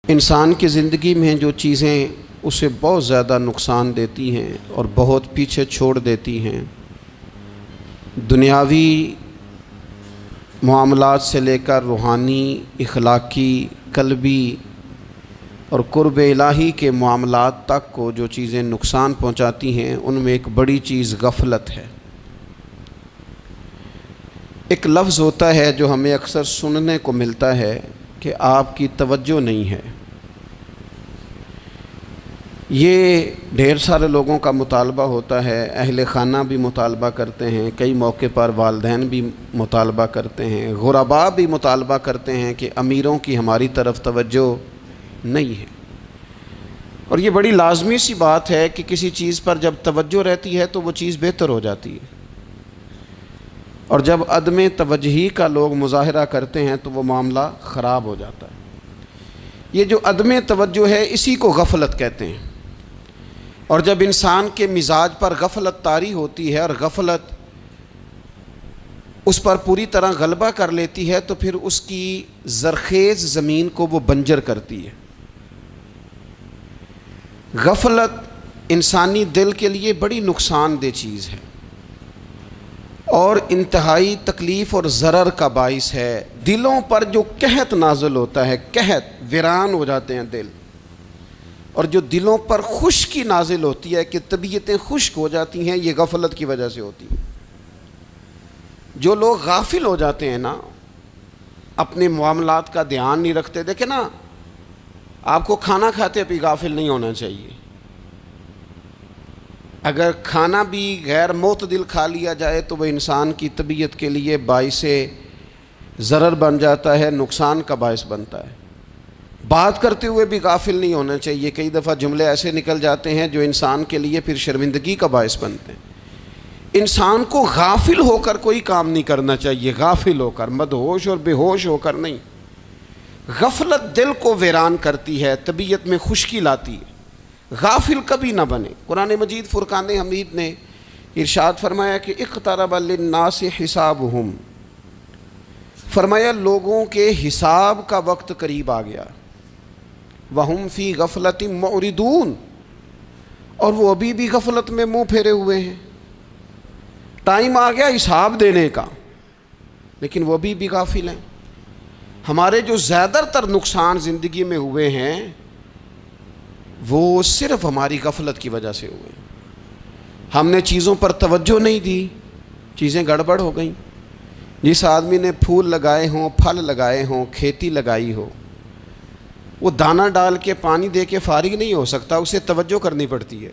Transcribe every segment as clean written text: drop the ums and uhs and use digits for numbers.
انسان کی زندگی میں جو چیزیں اسے بہت زیادہ نقصان دیتی ہیں اور بہت پیچھے چھوڑ دیتی ہیں، دنیاوی معاملات سے لے کر روحانی، اخلاقی، قلبی اور قرب الہی کے معاملات تک کو جو چیزیں نقصان پہنچاتی ہیں، ان میں ایک بڑی چیز غفلت ہے۔ ایک لفظ ہوتا ہے جو ہمیں اکثر سننے کو ملتا ہے کہ آپ کی توجہ نہیں ہے۔ یہ ڈھیر سارے لوگوں کا مطالبہ ہوتا ہے، اہل خانہ بھی مطالبہ کرتے ہیں، کئی موقع پر والدین بھی مطالبہ کرتے ہیں، غرباء بھی مطالبہ کرتے ہیں کہ امیروں کی ہماری طرف توجہ نہیں ہے۔ اور یہ بڑی لازمی سی بات ہے کہ کسی چیز پر جب توجہ رہتی ہے تو وہ چیز بہتر ہو جاتی ہے، اور جب عدم توجہی کا لوگ مظاہرہ کرتے ہیں تو وہ معاملہ خراب ہو جاتا ہے۔ یہ جو عدم توجہ ہے اسی کو غفلت کہتے ہیں، اور جب انسان کے مزاج پر غفلت طاری ہوتی ہے اور غفلت اس پر پوری طرح غلبہ کر لیتی ہے تو پھر اس کی زرخیز زمین کو وہ بنجر کرتی ہے۔ غفلت انسانی دل کے لیے بڑی نقصان دہ چیز ہے اور انتہائی تکلیف اور ضرر کا باعث ہے۔ دلوں پر جو قحط نازل ہوتا ہے، قحط، ویران ہو جاتے ہیں دل، اور جو دلوں پر خشکی نازل ہوتی ہے کہ طبیعتیں خشک ہو جاتی ہیں، یہ غفلت کی وجہ سے ہوتی ہے۔ جو لوگ غافل ہو جاتے ہیں نا، اپنے معاملات کا دھیان نہیں رکھتے، دیکھیں نا، آپ کو کھانا کھاتے بھی غافل نہیں ہونا چاہیے۔ اگر کھانا بھی غیر معتدل کھا لیا جائے تو وہ انسان کی طبیعت کے لیے باعث ضرر بن جاتا ہے، نقصان کا باعث بنتا ہے۔ بات کرتے ہوئے بھی غافل نہیں ہونا چاہیے، کئی دفعہ جملے ایسے نکل جاتے ہیں جو انسان کے لیے پھر شرمندگی کا باعث بنتے ہیں۔ انسان کو غافل ہو کر کوئی کام نہیں کرنا چاہیے، غافل ہو کر، مدہوش اور بے ہوش ہو کر نہیں۔ غفلت دل کو ویران کرتی ہے، طبیعت میں خشکی لاتی ہے۔ غافل کبھی نہ بنے۔ قرآن مجید فرقان حمید نے ارشاد فرمایا کہ اقترب للناس حسابہم، فرمایا لوگوں کے حساب کا وقت قریب آ گیا، وہم فی غفلۃ معرضون، اور وہ ابھی بھی غفلت میں منہ پھیرے ہوئے ہیں۔ ٹائم آ گیا حساب دینے کا، لیکن وہ ابھی بھی غافل ہیں۔ ہمارے جو زیادہ تر نقصان زندگی میں ہوئے ہیں وہ صرف ہماری غفلت کی وجہ سے ہوئے۔ ہم نے چیزوں پر توجہ نہیں دی، چیزیں گڑبڑ ہو گئیں۔ جس آدمی نے پھول لگائے ہوں، پھل لگائے ہوں، کھیتی لگائی ہو، وہ دانہ ڈال کے پانی دے کے فارغ نہیں ہو سکتا، اسے توجہ کرنی پڑتی ہے۔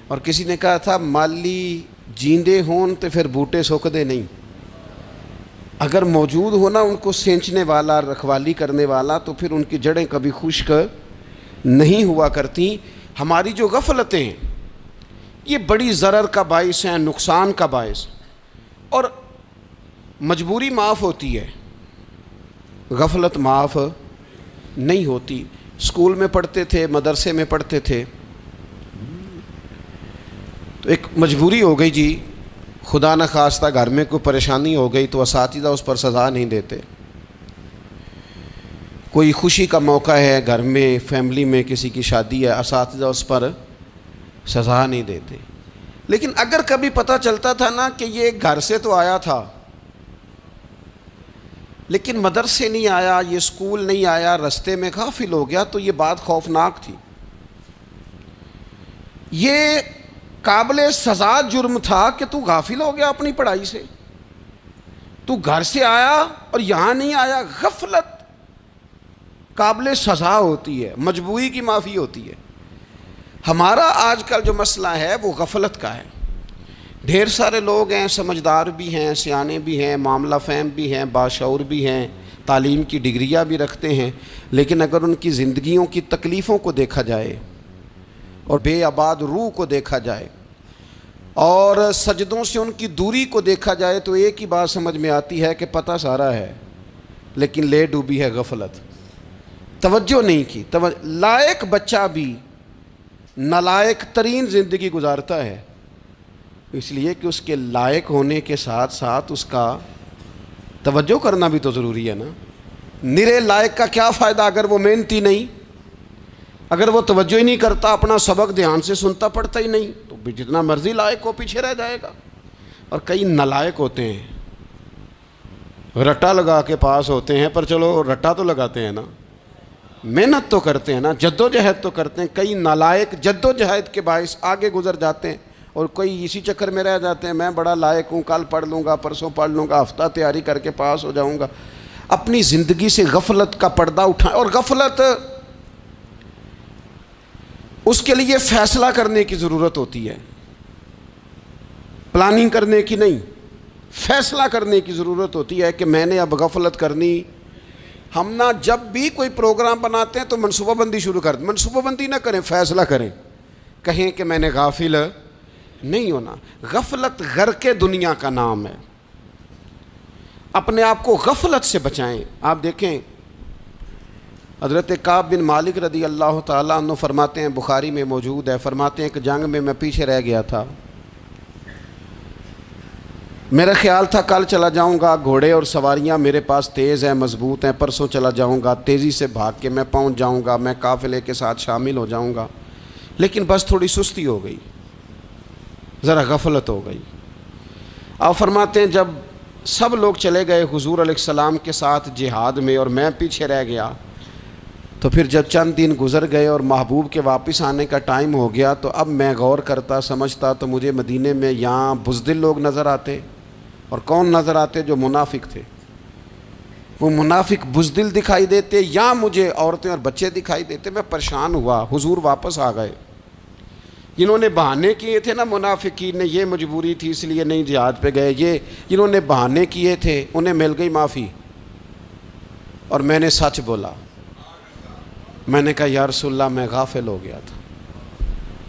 اور کسی نے کہا تھا مالی جیندے ہون تو پھر بوٹے سوکھدے نہیں۔ اگر موجود ہونا ان کو سینچنے والا، رکھوالی کرنے والا، تو پھر ان کی جڑیں کبھی خشک نہیں ہوا کرتی۔ ہماری جو غفلتیں ہیں یہ بڑی ضرر کا باعث ہیں، نقصان کا باعث، اور مجبوری معاف ہوتی ہے، غفلت معاف نہیں ہوتی۔ اسکول میں پڑھتے تھے، مدرسے میں پڑھتے تھے، تو ایک مجبوری ہو گئی جی، خدا نخواستہ گھر میں کوئی پریشانی ہو گئی تو اساتذہ اس پر سزا نہیں دیتے۔ کوئی خوشی کا موقع ہے گھر میں، فیملی میں کسی کی شادی ہے، اساتذہ اس پر سزا نہیں دیتے۔ لیکن اگر کبھی پتہ چلتا تھا نا کہ یہ گھر سے تو آیا تھا لیکن مدرسے نہیں آیا، یہ اسکول نہیں آیا، رستے میں غافل ہو گیا، تو یہ بات خوفناک تھی۔ یہ قابل سزا جرم تھا کہ تو غافل ہو گیا اپنی پڑھائی سے، تو گھر سے آیا اور یہاں نہیں آیا۔ غفلت قابل سزا ہوتی ہے، مجبوری کی معافی ہوتی ہے۔ ہمارا آج کل جو مسئلہ ہے وہ غفلت کا ہے۔ ڈھیر سارے لوگ ہیں، سمجھدار بھی ہیں، سیانے بھی ہیں، معاملہ فہم بھی ہیں، باشعور بھی ہیں، تعلیم کی ڈگریاں بھی رکھتے ہیں، لیکن اگر ان کی زندگیوں کی تکلیفوں کو دیکھا جائے اور بے آباد روح کو دیکھا جائے اور سجدوں سے ان کی دوری کو دیکھا جائے تو ایک ہی بات سمجھ میں آتی ہے کہ پتہ سارا ہے لیکن لے ڈوبی ہے غفلت، توجہ نہیں کی۔ لائق بچہ بھی نالائق ترین زندگی گزارتا ہے، اس لیے کہ اس کے لائق ہونے کے ساتھ ساتھ اس کا توجہ کرنا بھی تو ضروری ہے نا۔ نرے لائق کا کیا فائدہ اگر وہ محنتی نہیں، اگر وہ توجہ ہی نہیں کرتا، اپنا سبق دھیان سے سنتا پڑھتا ہی نہیں، تو بھی جتنا مرضی لائق ہو پیچھے رہ جائے گا۔ اور کئی نالائق ہوتے ہیں، رٹا لگا کے پاس ہوتے ہیں، پر چلو رٹا تو لگاتے ہیں نا، محنت تو کرتے ہیں نا، جد و جہد تو کرتے ہیں۔ کئی نالائق جد و جہد کے باعث آگے گزر جاتے ہیں، اور کوئی اسی چکر میں رہ جاتے ہیں، میں بڑا لائق ہوں، کل پڑھ لوں گا، پرسوں پڑھ لوں گا، ہفتہ تیاری کر کے پاس ہو جاؤں گا۔ اپنی زندگی سے غفلت کا پردہ اٹھائیں، اور غفلت اس کے لیے فیصلہ کرنے کی ضرورت ہوتی ہے، پلاننگ کرنے کی نہیں، فیصلہ کرنے کی ضرورت ہوتی ہے کہ میں نے اب غفلت کرنی۔ ہم نہ جب بھی کوئی پروگرام بناتے ہیں تو منصوبہ بندی شروع کر دیں، منصوبہ بندی نہ کریں، فیصلہ کریں، کہیں کہ میں نے غافل نہیں ہونا۔ غفلت غرق دنیا کا نام ہے، اپنے آپ کو غفلت سے بچائیں۔ آپ دیکھیں حضرت کعب بن مالک رضی اللہ تعالیٰ عنہ فرماتے ہیں، بخاری میں موجود ہے، فرماتے ہیں کہ جنگ میں پیچھے رہ گیا تھا، میرا خیال تھا کل چلا جاؤں گا، گھوڑے اور سواریاں میرے پاس تیز ہیں، مضبوط ہیں، پرسوں چلا جاؤں گا، تیزی سے بھاگ کے میں پہنچ جاؤں گا، میں قافلے کے ساتھ شامل ہو جاؤں گا، لیکن بس تھوڑی سستی ہو گئی، ذرا غفلت ہو گئی۔ آپ فرماتے ہیں جب سب لوگ چلے گئے حضور علیہ السلام کے ساتھ جہاد میں اور میں پیچھے رہ گیا، تو پھر جب چند دن گزر گئے اور محبوب کے واپس آنے کا ٹائم ہو گیا، تو اب میں غور کرتا سمجھتا تو مجھے مدینے میں یہاں بزدل لوگ نظر آتے، اور کون نظر آتے؟ جو منافق تھے، وہ منافق بزدل دکھائی دیتے، یا مجھے عورتیں اور بچے دکھائی دیتے۔ میں پریشان ہوا، حضور واپس آ گئے۔ جنہوں نے بہانے کیے تھے نا منافقین نے، یہ مجبوری تھی اس لیے نہیں جہاد پہ گئے، یہ جنہوں نے بہانے کیے تھے انہیں مل گئی معافی، اور میں نے سچ بولا، میں نے کہا یا رسول اللہ میں غافل ہو گیا تھا۔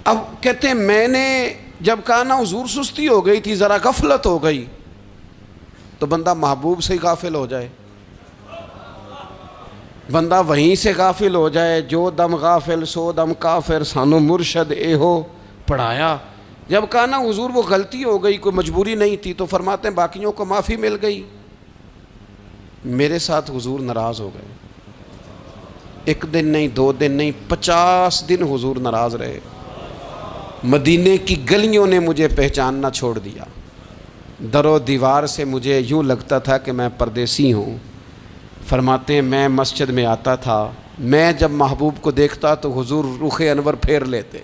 اب کہتے ہیں میں نے جب کہا نا حضور سستی ہو گئی تھی، ذرا غفلت ہو گئی، تو بندہ محبوب سے ہی غافل ہو جائے، بندہ وہیں سے غافل ہو جائے۔ جو دم غافل سو دم کافر، سانو مرشد اے ہو پڑھایا۔ جب کہا نا حضور وہ غلطی ہو گئی، کوئی مجبوری نہیں تھی، تو فرماتے ہیں باقیوں کو معافی مل گئی، میرے ساتھ حضور ناراض ہو گئے۔ ایک دن نہیں، 2 دن نہیں، 50 دن حضور ناراض رہے۔ مدینے کی گلیوں نے مجھے پہچاننا چھوڑ دیا، در و دیوار سے مجھے یوں لگتا تھا کہ میں پردیسی ہوں۔ فرماتے ہیں میں مسجد میں آتا تھا، میں جب محبوب کو دیکھتا تو حضور رخ انور پھیر لیتے،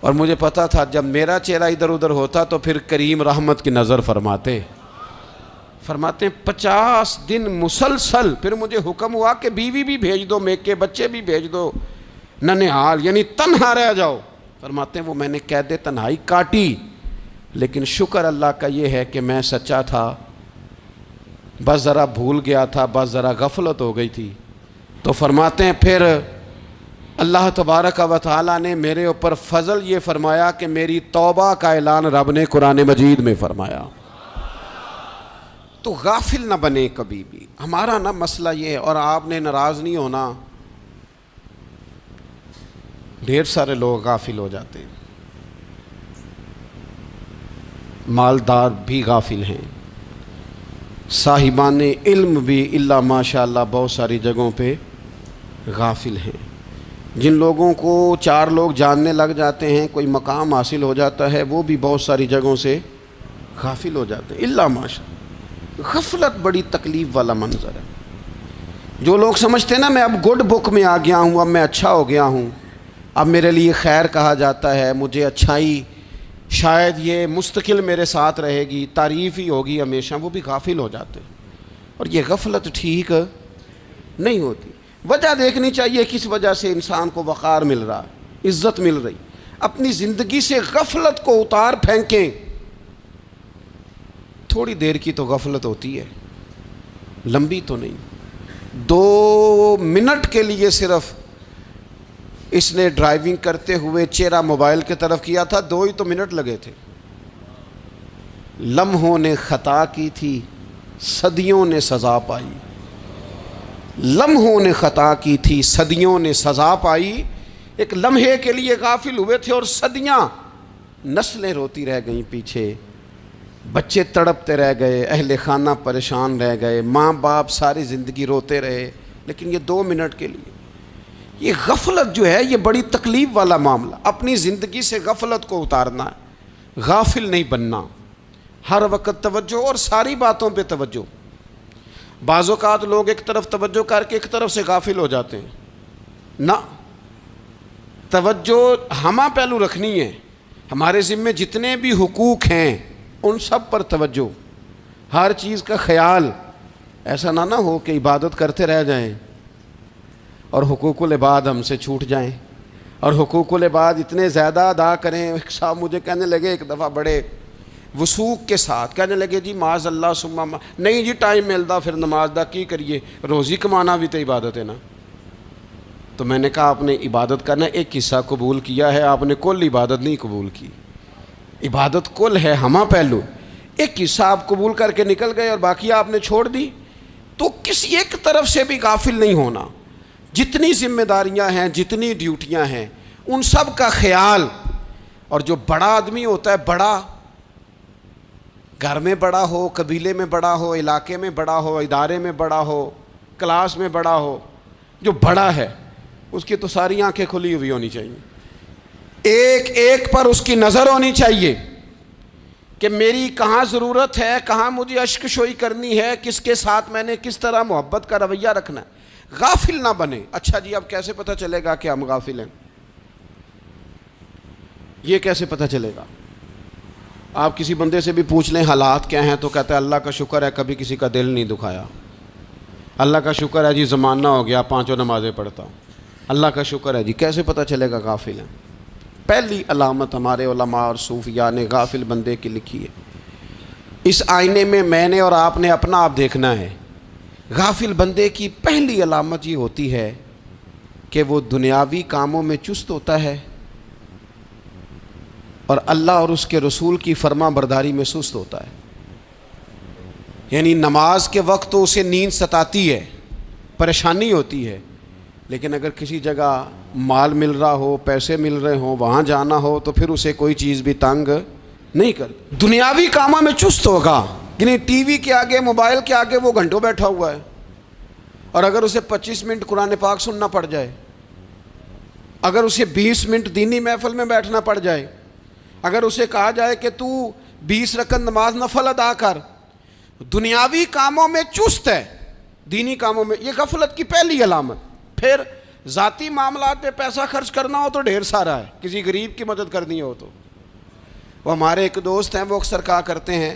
اور مجھے پتا تھا جب میرا چہرہ ادھر ادھر ہوتا تو پھر کریم رحمت کی نظر فرماتے۔ فرماتے ہیں 50 دن مسلسل، پھر مجھے حکم ہوا کہ بیوی بھی بھیج دو، میکے بچے بھی بھیج دو، ننہال یعنی تنہا رہ جاؤ۔ فرماتے ہیں وہ میں نے قید تنہائی کاٹی، لیکن شکر اللہ کا یہ ہے کہ میں سچا تھا، بس ذرا بھول گیا تھا، بس ذرا غفلت ہو گئی تھی۔ تو فرماتے ہیں پھر اللہ تبارک و تعالیٰ نے میرے اوپر فضل یہ فرمایا کہ میری توبہ کا اعلان رب نے قرآن مجید میں فرمایا۔ تو غافل نہ بنے کبھی بھی، ہمارا نا مسئلہ یہ ہے، اور آپ نے ناراض نہیں ہونا، ڈھیر سارے لوگ غافل ہو جاتے ہیں، مالدار بھی غافل ہیں، صاحبان علم بھی الا ماشاء اللہ بہت ساری جگہوں پہ غافل ہیں۔ جن لوگوں کو 4 لوگ جاننے لگ جاتے ہیں، کوئی مقام حاصل ہو جاتا ہے، وہ بھی بہت ساری جگہوں سے غافل ہو جاتے ہیں الا ماشاء اللہ۔ غفلت بڑی تکلیف والا منظر ہے۔ جو لوگ سمجھتے ہیں نا میں اب گڈ بک میں آ گیا ہوں، اب میں اچھا ہو گیا ہوں، اب میرے لیے خیر کہا جاتا ہے، مجھے اچھائی شاید یہ مستقل میرے ساتھ رہے گی، تعریف ہی ہوگی ہمیشہ، وہ بھی غافل ہو جاتے ہیں۔ اور یہ غفلت ٹھیک نہیں ہوتی۔ وجہ دیکھنی چاہیے کس وجہ سے انسان کو وقار مل رہا، عزت مل رہی۔ اپنی زندگی سے غفلت کو اتار پھینکیں۔ تھوڑی دیر کی تو غفلت ہوتی ہے، لمبی تو نہیں۔ 2 منٹ کے لیے صرف اس نے ڈرائیونگ کرتے ہوئے چہرہ موبائل کی طرف کیا تھا، 2 ہی تو منٹ لگے تھے۔ لمحوں نے خطا کی تھی، صدیوں نے سزا پائی۔ لمحوں نے خطا کی تھی، صدیوں نے سزا پائی۔ ایک لمحے کے لیے غافل ہوئے تھے اور صدیاں، نسلیں روتی رہ گئیں پیچھے۔ بچے تڑپتے رہ گئے، اہل خانہ پریشان رہ گئے، ماں باپ ساری زندگی روتے رہے، لیکن یہ 2 منٹ کے لیے یہ غفلت جو ہے یہ بڑی تکلیف والا معاملہ. اپنی زندگی سے غفلت کو اتارنا ہے، غافل نہیں بننا، ہر وقت توجہ اور ساری باتوں پہ توجہ. بعض اوقات لوگ ایک طرف توجہ کر کے ایک طرف سے غافل ہو جاتے ہیں. نہ، توجہ ہمہ پہلو رکھنی ہے. ہمارے ذمے جتنے بھی حقوق ہیں ان سب پر توجہ، ہر چیز کا خیال. ایسا نہ ہو کہ عبادت کرتے رہ جائیں اور حقوق العباد ہم سے چھوٹ جائیں، اور حقوق العباد اتنے زیادہ ادا کریں. ایک صاحب مجھے کہنے لگے ایک دفعہ بڑے وثوق کے ساتھ کہنے لگے جی معاذ اللہ ثم نہیں جی ٹائم ملتا پھر نماز دا کی کریے، روزی کمانا بھی تو عبادت ہے نا. تو میں نے کہا آپ نے عبادت کرنا ایک حصہ قبول کیا ہے، آپ نے کل عبادت نہیں قبول کی. عبادت کل ہے، ہمہ پہلو. ایک حصہ آپ قبول کر کے نکل گئے اور باقی آپ نے چھوڑ دی. تو کسی ایک طرف سے بھی غافل نہیں ہونا. جتنی ذمہ داریاں ہیں، جتنی ڈیوٹیاں ہیں، ان سب کا خیال. اور جو بڑا آدمی ہوتا ہے، بڑا گھر میں بڑا ہو، قبیلے میں بڑا ہو، علاقے میں بڑا ہو، ادارے میں بڑا ہو، کلاس میں بڑا ہو، جو بڑا ہے اس کی تو ساری آنکھیں کھلی ہوئی ہونی چاہیے. ایک ایک پر اس کی نظر ہونی چاہیے کہ میری کہاں ضرورت ہے، کہاں مجھے اشک شوئی کرنی ہے، کس کے ساتھ میں نے کس طرح محبت کا رویہ رکھنا ہے. غافل نہ بنے. اچھا جی اب کیسے پتہ چلے گا کہ ہم غافل ہیں؟ یہ کیسے پتہ چلے گا؟ آپ کسی بندے سے بھی پوچھ لیں حالات کیا ہیں تو کہتا ہے اللہ کا شکر ہے کبھی کسی کا دل نہیں دکھایا، اللہ کا شکر ہے جی زمانہ ہو گیا 5 نمازیں پڑھتا ہوں، اللہ کا شکر ہے جی. کیسے پتہ چلے گا غافل ہیں؟ پہلی علامت ہمارے علماء اور صوفیاء نے غافل بندے کی لکھی ہے. اس آئینے میں نے اور آپ نے اپنا آپ دیکھنا ہے. غافل بندے کی پہلی علامت یہ ہوتی ہے کہ وہ دنیاوی کاموں میں چست ہوتا ہے اور اللہ اور اس کے رسول کی فرما برداری میں سست ہوتا ہے. یعنی نماز کے وقت تو اسے نیند ستاتی ہے، پریشانی ہوتی ہے، لیکن اگر کسی جگہ مال مل رہا ہو، پیسے مل رہے ہوں، وہاں جانا ہو تو پھر اسے کوئی چیز بھی تنگ نہیں کر. دنیاوی کاموں میں چست ہوگا، یعنی ٹی وی کے آگے، موبائل کے آگے وہ گھنٹوں بیٹھا ہوا ہے. اور اگر اسے 25 منٹ قرآن پاک سننا پڑ جائے، اگر اسے 20 منٹ دینی محفل میں بیٹھنا پڑ جائے، اگر اسے کہا جائے کہ تو 20 رکعت نماز نفل ادا کر، دنیاوی کاموں میں چست ہے، دینی کاموں میں، یہ غفلت کی پہلی علامت. پھر ذاتی معاملات پہ پیسہ خرچ کرنا ہو تو ڈھیر سارا ہے، کسی غریب کی مدد کرنی ہو تو. وہ ہمارے ایک دوست ہیں، وہ اکثر کہا کرتے ہیں،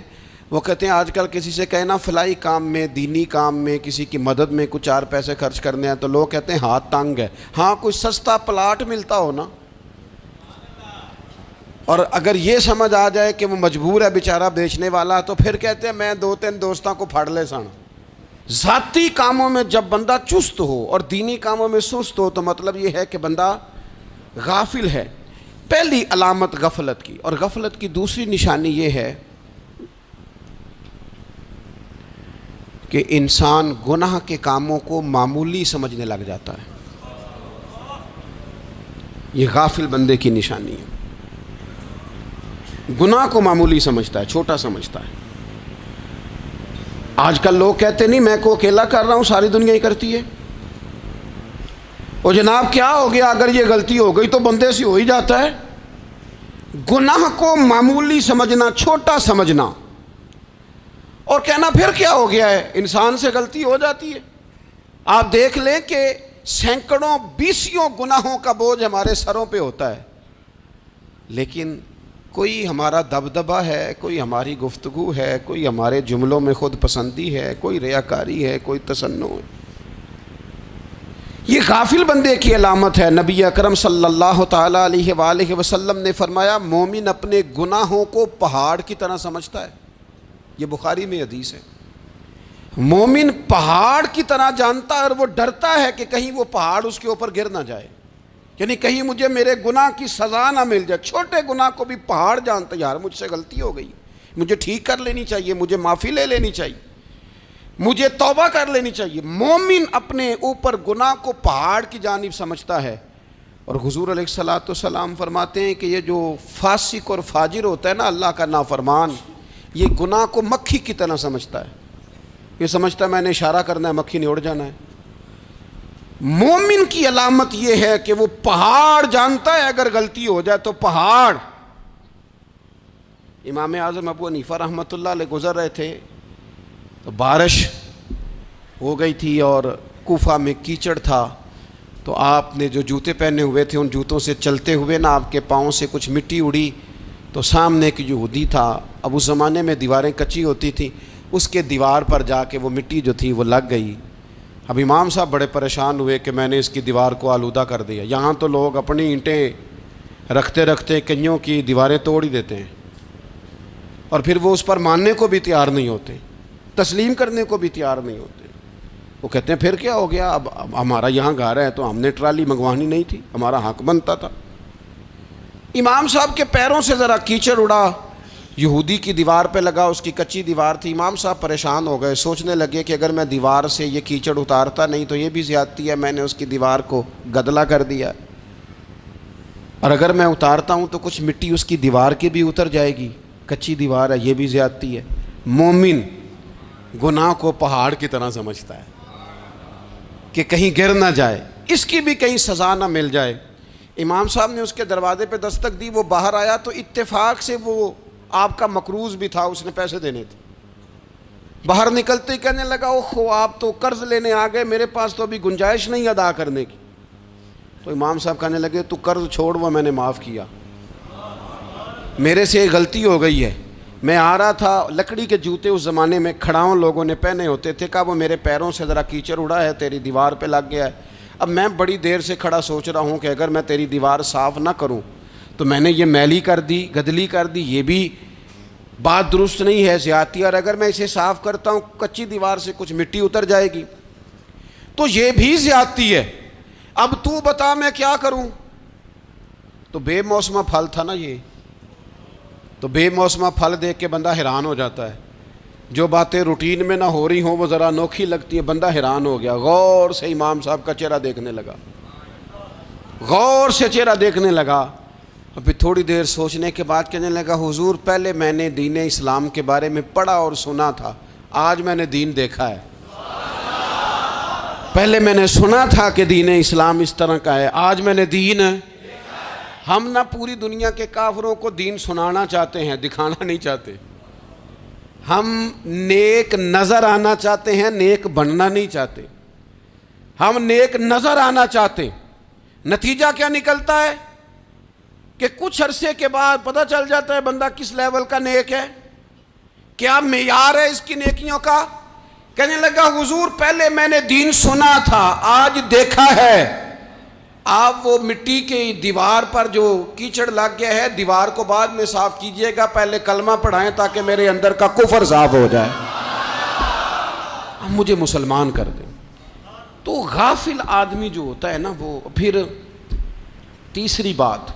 وہ کہتے ہیں آج کل کسی سے کہنا فلائی کام میں، دینی کام میں، کسی کی مدد میں کچھ 4 پیسے خرچ کرنے ہیں تو لوگ کہتے ہیں ہاتھ تنگ ہے. ہاں کوئی سستا پلاٹ ملتا ہو نا، اور اگر یہ سمجھ آ جائے کہ وہ مجبور ہے بیچارہ بیچنے والا، تو پھر کہتے ہیں میں 2-3 دوستوں کو پھاڑ لے سن. ذاتی کاموں میں جب بندہ چست ہو اور دینی کاموں میں سست ہو تو مطلب یہ ہے کہ بندہ غافل ہے. پہلی علامت غفلت کی. اور غفلت کی دوسری نشانی یہ ہے کہ انسان گناہ کے کاموں کو معمولی سمجھنے لگ جاتا ہے. یہ غافل بندے کی نشانی ہے. گناہ کو معمولی سمجھتا ہے، چھوٹا سمجھتا ہے. آج کل لوگ کہتے نہیں میں کو اکیلا کر رہا ہوں، ساری دنیا ہی کرتی ہے. اور جناب کیا ہو گیا، اگر یہ غلطی ہو گئی تو بندے سے ہو ہی جاتا ہے. گناہ کو معمولی سمجھنا، چھوٹا سمجھنا اور کہنا پھر کیا ہو گیا ہے، انسان سے غلطی ہو جاتی ہے. آپ دیکھ لیں کہ سینکڑوں بیسیوں گناہوں کا بوجھ ہمارے سروں پہ ہوتا ہے، لیکن کوئی ہمارا دبدبہ ہے، کوئی ہماری گفتگو ہے، کوئی ہمارے جملوں میں خود پسندی ہے، کوئی ریاکاری ہے، کوئی تصنع ہے. یہ غافل بندے کی علامت ہے. نبی اکرم صلی اللہ تعالی علیہ وآلہ وسلم نے فرمایا مومن اپنے گناہوں کو پہاڑ کی طرح سمجھتا ہے. یہ بخاری میں حدیث ہے. مومن پہاڑ کی طرح جانتا ہے اور وہ ڈرتا ہے کہ کہیں وہ پہاڑ اس کے اوپر گر نہ جائے، یعنی کہیں مجھے میرے گناہ کی سزا نہ مل جائے. چھوٹے گناہ کو بھی پہاڑ جانتا ہے، یار مجھ سے غلطی ہو گئی، مجھے ٹھیک کر لینی چاہیے، مجھے معافی لے لینی چاہیے، مجھے توبہ کر لینی چاہیے. مومن اپنے اوپر گناہ کو پہاڑ کی جانب سمجھتا ہے. اور حضور علیہ الصلوۃ والسلام فرماتے ہیں کہ یہ جو فاسق اور فاجر ہوتا ہے نا، اللہ کا نافرمان، یہ گناہ کو مکھی کی طرح سمجھتا ہے. یہ سمجھتا ہے میں نے اشارہ کرنا ہے مکھی نے اڑ جانا ہے. مومن کی علامت یہ ہے کہ وہ پہاڑ جانتا ہے اگر غلطی ہو جائے تو پہاڑ. امام اعظم ابو حنیفہ رحمۃ اللہ علیہ گزر رہے تھے تو بارش ہو گئی تھی اور کوفہ میں کیچڑ تھا, تو آپ نے جو جوتے پہنے ہوئے تھے ان جوتوں سے چلتے ہوئے نا آپ کے پاؤں سے کچھ مٹی اڑی, تو سامنے ایک یہودی تھا, اب اس زمانے میں دیواریں کچی ہوتی تھیں, اس کے دیوار پر جا کے وہ مٹی جو تھی وہ لگ گئی. اب امام صاحب بڑے پریشان ہوئے کہ میں نے اس کی دیوار کو آلودہ کر دیا. یہاں تو لوگ اپنی اینٹیں رکھتے رکھتے کئیوں کی دیواریں توڑ ہی دیتے ہیں, اور پھر وہ اس پر ماننے کو بھی تیار نہیں ہوتے, تسلیم کرنے کو بھی تیار نہیں ہوتے. وہ کہتے ہیں پھر کیا ہو گیا, اب ہمارا یہاں گھر ہے تو ہم نے ٹرالی منگوانی نہیں تھی, ہمارا حق بنتا تھا. امام صاحب کے پیروں سے ذرا کیچڑ اڑا, یہودی کی دیوار پہ لگا, اس کی کچی دیوار تھی. امام صاحب پریشان ہو گئے, سوچنے لگے کہ اگر میں دیوار سے یہ کیچڑ اتارتا نہیں تو یہ بھی زیادتی ہے, میں نے اس کی دیوار کو گدلا کر دیا, اور اگر میں اتارتا ہوں تو کچھ مٹی اس کی دیوار کی بھی اتر جائے گی, کچی دیوار ہے, یہ بھی زیادتی ہے. مومن گناہ کو پہاڑ کی طرح سمجھتا ہے کہ کہیں گر نہ جائے, اس کی بھی کہیں سزا نہ مل جائے. امام صاحب نے اس کے دروازے پہ دستک دی, وہ باہر آیا تو اتفاق سے وہ آپ کا مقروض بھی تھا, اس نے پیسے دینے تھے. باہر نکلتے ہی کہنے لگا اوہو آپ تو قرض لینے آ گئے, میرے پاس تو ابھی گنجائش نہیں ادا کرنے کی. تو امام صاحب کہنے لگے تو قرض چھوڑ, وہ میں نے معاف کیا, میرے سے غلطی ہو گئی ہے. میں آ رہا تھا, لکڑی کے جوتے اس زمانے میں کھڑاؤں لوگوں نے پہنے ہوتے تھے, کہا وہ میرے پیروں سے ذرا کیچڑ اڑا ہے, تیری دیوار پہ لگ گیا ہے. اب میں بڑی دیر سے کھڑا سوچ رہا ہوں کہ اگر میں تیری دیوار صاف نہ کروں تو میں نے یہ میلی کر دی, گدلی کر دی, یہ بھی بات درست نہیں ہے, زیادتی, اور اگر میں اسے صاف کرتا ہوں کچی دیوار سے کچھ مٹی اتر جائے گی تو یہ بھی زیادتی ہے. اب تو بتا میں کیا کروں. تو بے موسمہ پھل تھا نا یہ, تو بے موسمہ پھل دیکھ کے بندہ حیران ہو جاتا ہے. جو باتیں روٹین میں نہ ہو رہی ہوں وہ ذرا انوکھی لگتی ہیں, بندہ حیران ہو گیا. غور سے امام صاحب کا چہرہ دیکھنے لگا, غور سے چہرہ دیکھنے لگا, اور پھر تھوڑی دیر سوچنے کے بعد کہنے لگا حضور پہلے میں نے دین اسلام کے بارے میں پڑھا اور سنا تھا, آج میں نے دین دیکھا ہے. پہلے میں نے سنا تھا کہ دین اسلام اس طرح کا ہے, آج میں نے دین. ہم نہ پوری دنیا کے کافروں کو دین سنانا چاہتے ہیں, دکھانا نہیں چاہتے. ہم نیک نظر آنا چاہتے ہیں, نیک بننا نہیں چاہتے. ہم نیک نظر آنا چاہتے. نتیجہ کیا نکلتا ہے کہ کچھ عرصے کے بعد پتہ چل جاتا ہے بندہ کس لیول کا نیک ہے, کیا معیار ہے اس کی نیکیوں کا. کہنے لگا حضور پہلے میں نے دین سنا تھا, آج دیکھا ہے. آپ وہ مٹی کی دیوار پر جو کیچڑ لگ گیا ہے, دیوار کو بعد میں صاف کیجئے گا, پہلے کلمہ پڑھائیں تاکہ میرے اندر کا کفر صاف ہو جائے, اب مجھے مسلمان کر دیں. تو غافل آدمی جو ہوتا ہے نا وہ پھر تیسری بات,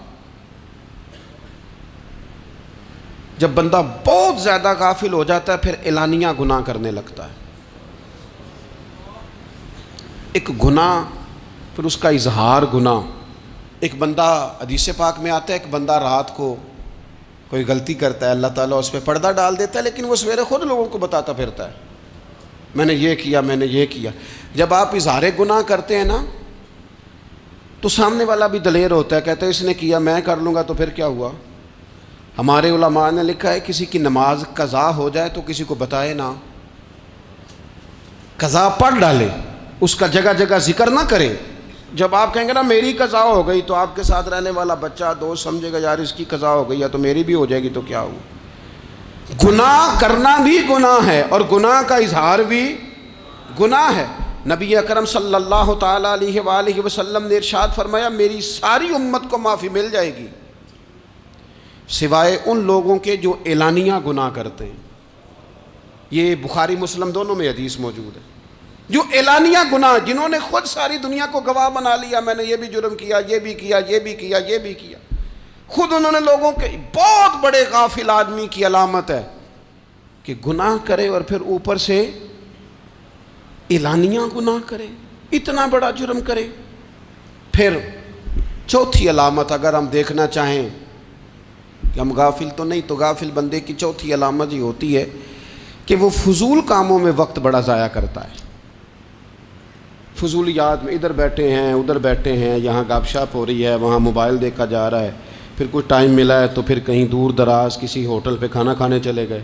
جب بندہ بہت زیادہ غافل ہو جاتا ہے پھر اعلانیہ گناہ کرنے لگتا ہے. ایک گناہ پھر اس کا اظہار گناہ. ایک بندہ حدیث پاک میں آتا ہے, ایک بندہ رات کو کوئی غلطی کرتا ہے, اللہ تعالیٰ اس پہ پردہ ڈال دیتا ہے, لیکن وہ سویرے خود لوگوں کو بتاتا پھرتا ہے میں نے یہ کیا, میں نے یہ کیا. جب آپ اظہار گناہ کرتے ہیں نا تو سامنے والا بھی دلیر ہوتا ہے, کہتا ہے اس نے کیا میں کر لوں گا تو پھر کیا ہوا. ہمارے علماء نے لکھا ہے کسی کی نماز قضا ہو جائے تو کسی کو بتائے نہ, قضا پڑھ ڈالے, اس کا جگہ جگہ ذکر نہ کرے. جب آپ کہیں گے نا میری قضا ہو گئی تو آپ کے ساتھ رہنے والا بچہ دوست سمجھے گا یار اس کی قضا ہو گئی ہے تو میری بھی ہو جائے گی تو کیا ہو. گناہ کرنا بھی گناہ ہے اور گناہ کا اظہار بھی گناہ ہے. نبی اکرم صلی اللہ تعالیٰ علیہ وآلہ وسلم نے ارشاد فرمایا میری ساری امت کو معافی مل جائے گی سوائے ان لوگوں کے جو اعلانیہ گناہ کرتے ہیں. یہ بخاری مسلم دونوں میں حدیث موجود ہے. جو اعلانیہ گناہ, جنہوں نے خود ساری دنیا کو گواہ بنا لیا, میں نے یہ بھی جرم کیا, یہ بھی کیا, یہ بھی کیا, یہ بھی کیا, خود انہوں نے لوگوں کے. بہت بڑے غافل آدمی کی علامت ہے کہ گناہ کرے اور پھر اوپر سے اعلانیہ گناہ کرے, اتنا بڑا جرم کرے. پھر چوتھی علامت اگر ہم دیکھنا چاہیں کہ ہم غافل تو نہیں. تو غافل بندے کی چوتھی علامت یہ ہوتی ہے کہ وہ فضول کاموں میں وقت بڑا ضائع کرتا ہے. فضولیات میں ادھر بیٹھے ہیں ادھر بیٹھے ہیں, یہاں گپ شپ ہو رہی ہے, وہاں موبائل دیکھا جا رہا ہے, پھر کچھ ٹائم ملا ہے تو پھر کہیں دور دراز کسی ہوٹل پہ کھانا کھانے چلے گئے,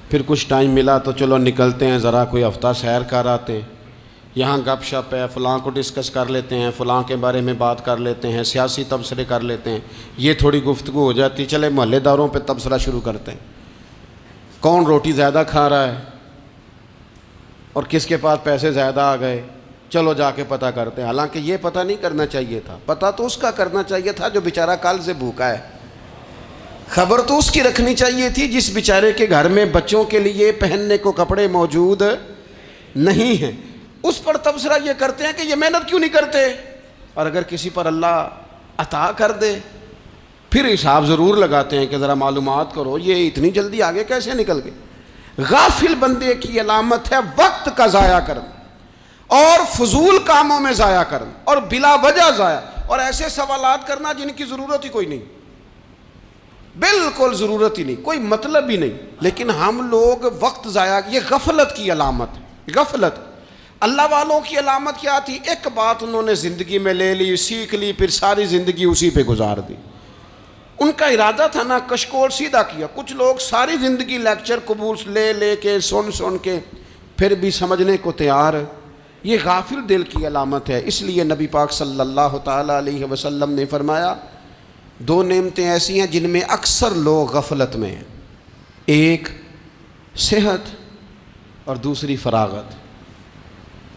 پھر کچھ ٹائم ملا تو چلو نکلتے ہیں ذرا کوئی ہفتہ سیر کر آتے ہیں, یہاں گپ شپ ہے, فلاں کو ڈسکس کر لیتے ہیں, فلاں کے بارے میں بات کر لیتے ہیں, سیاسی تبصرے کر لیتے ہیں, یہ تھوڑی گفتگو ہو جاتی, چلے محلے داروں پہ تبصرہ شروع کرتے ہیں, کون روٹی زیادہ کھا رہا ہے اور کس کے پاس پیسے زیادہ آ گئے, چلو جا کے پتہ کرتے ہیں. حالانکہ یہ پتہ نہیں کرنا چاہیے تھا, پتہ تو اس کا کرنا چاہیے تھا جو بیچارہ کل سے بھوکا ہے. خبر تو اس کی رکھنی چاہیے تھی جس بیچارے کے گھر میں بچوں کے لیے پہننے کو کپڑے موجود نہیں ہیں. اس پر تبصرہ یہ کرتے ہیں کہ یہ محنت کیوں نہیں کرتے, اور اگر کسی پر اللہ عطا کر دے پھر حساب ضرور لگاتے ہیں کہ ذرا معلومات کرو یہ اتنی جلدی آگے کیسے نکل گئے. غافل بندے کی علامت ہے وقت کا ضائع کرنا اور فضول کاموں میں ضائع کرنا اور بلا وجہ ضائع, اور ایسے سوالات کرنا جن کی ضرورت ہی کوئی نہیں, بالکل ضرورت ہی نہیں, کوئی مطلب ہی نہیں. لیکن ہم لوگ وقت ضائع, یہ غفلت کی علامت, غفلت. اللہ والوں کی علامت کیا تھی؟ ایک بات انہوں نے زندگی میں لے لی, سیکھ لی, پھر ساری زندگی اسی پہ گزار دی. ان کا ارادہ تھا نا کشکول سیدھا کیا. کچھ لوگ ساری زندگی لیکچر قبول لے کے سن کے پھر بھی سمجھنے کو تیار. یہ غافل دل کی علامت ہے. اس لیے نبی پاک صلی اللہ تعالیٰ علیہ وسلم نے فرمایا دو نعمتیں ایسی ہیں جن میں اکثر لوگ غفلت میں ہیں, ایک صحت اور دوسری فراغت.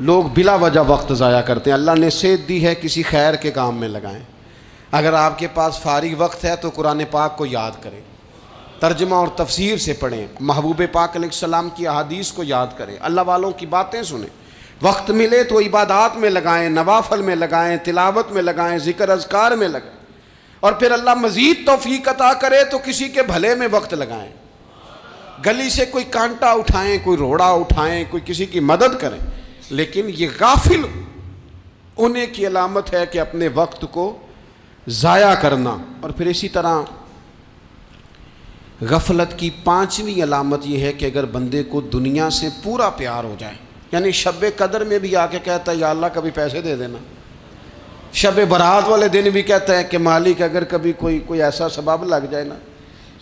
لوگ بلا وجہ وقت ضائع کرتے ہیں. اللہ نے صحت دی ہے, کسی خیر کے کام میں لگائیں. اگر آپ کے پاس فارغ وقت ہے تو قرآن پاک کو یاد کریں, ترجمہ اور تفسیر سے پڑھیں, محبوب پاک علیہ السلام کی احادیث کو یاد کریں, اللہ والوں کی باتیں سنیں. وقت ملے تو عبادات میں لگائیں, نوافل میں لگائیں, تلاوت میں لگائیں, ذکر اذکار میں لگائیں, اور پھر اللہ مزید توفیق عطا کرے تو کسی کے بھلے میں وقت لگائیں. گلی سے کوئی کانٹا اٹھائیں, کوئی روڑا اٹھائیں, کوئی کسی کی مدد کریں. لیکن یہ غافل ہونے کی علامت ہے کہ اپنے وقت کو ضائع کرنا. اور پھر اسی طرح غفلت کی پانچویں علامت یہ ہے کہ اگر بندے کو دنیا سے پورا پیار ہو جائے, یعنی شب قدر میں بھی آ کے کہتا ہے یا اللہ کبھی پیسے دے دینا, شب برات والے دن بھی کہتا ہے کہ مالک اگر کبھی کوئی ایسا سبب لگ جائے نا,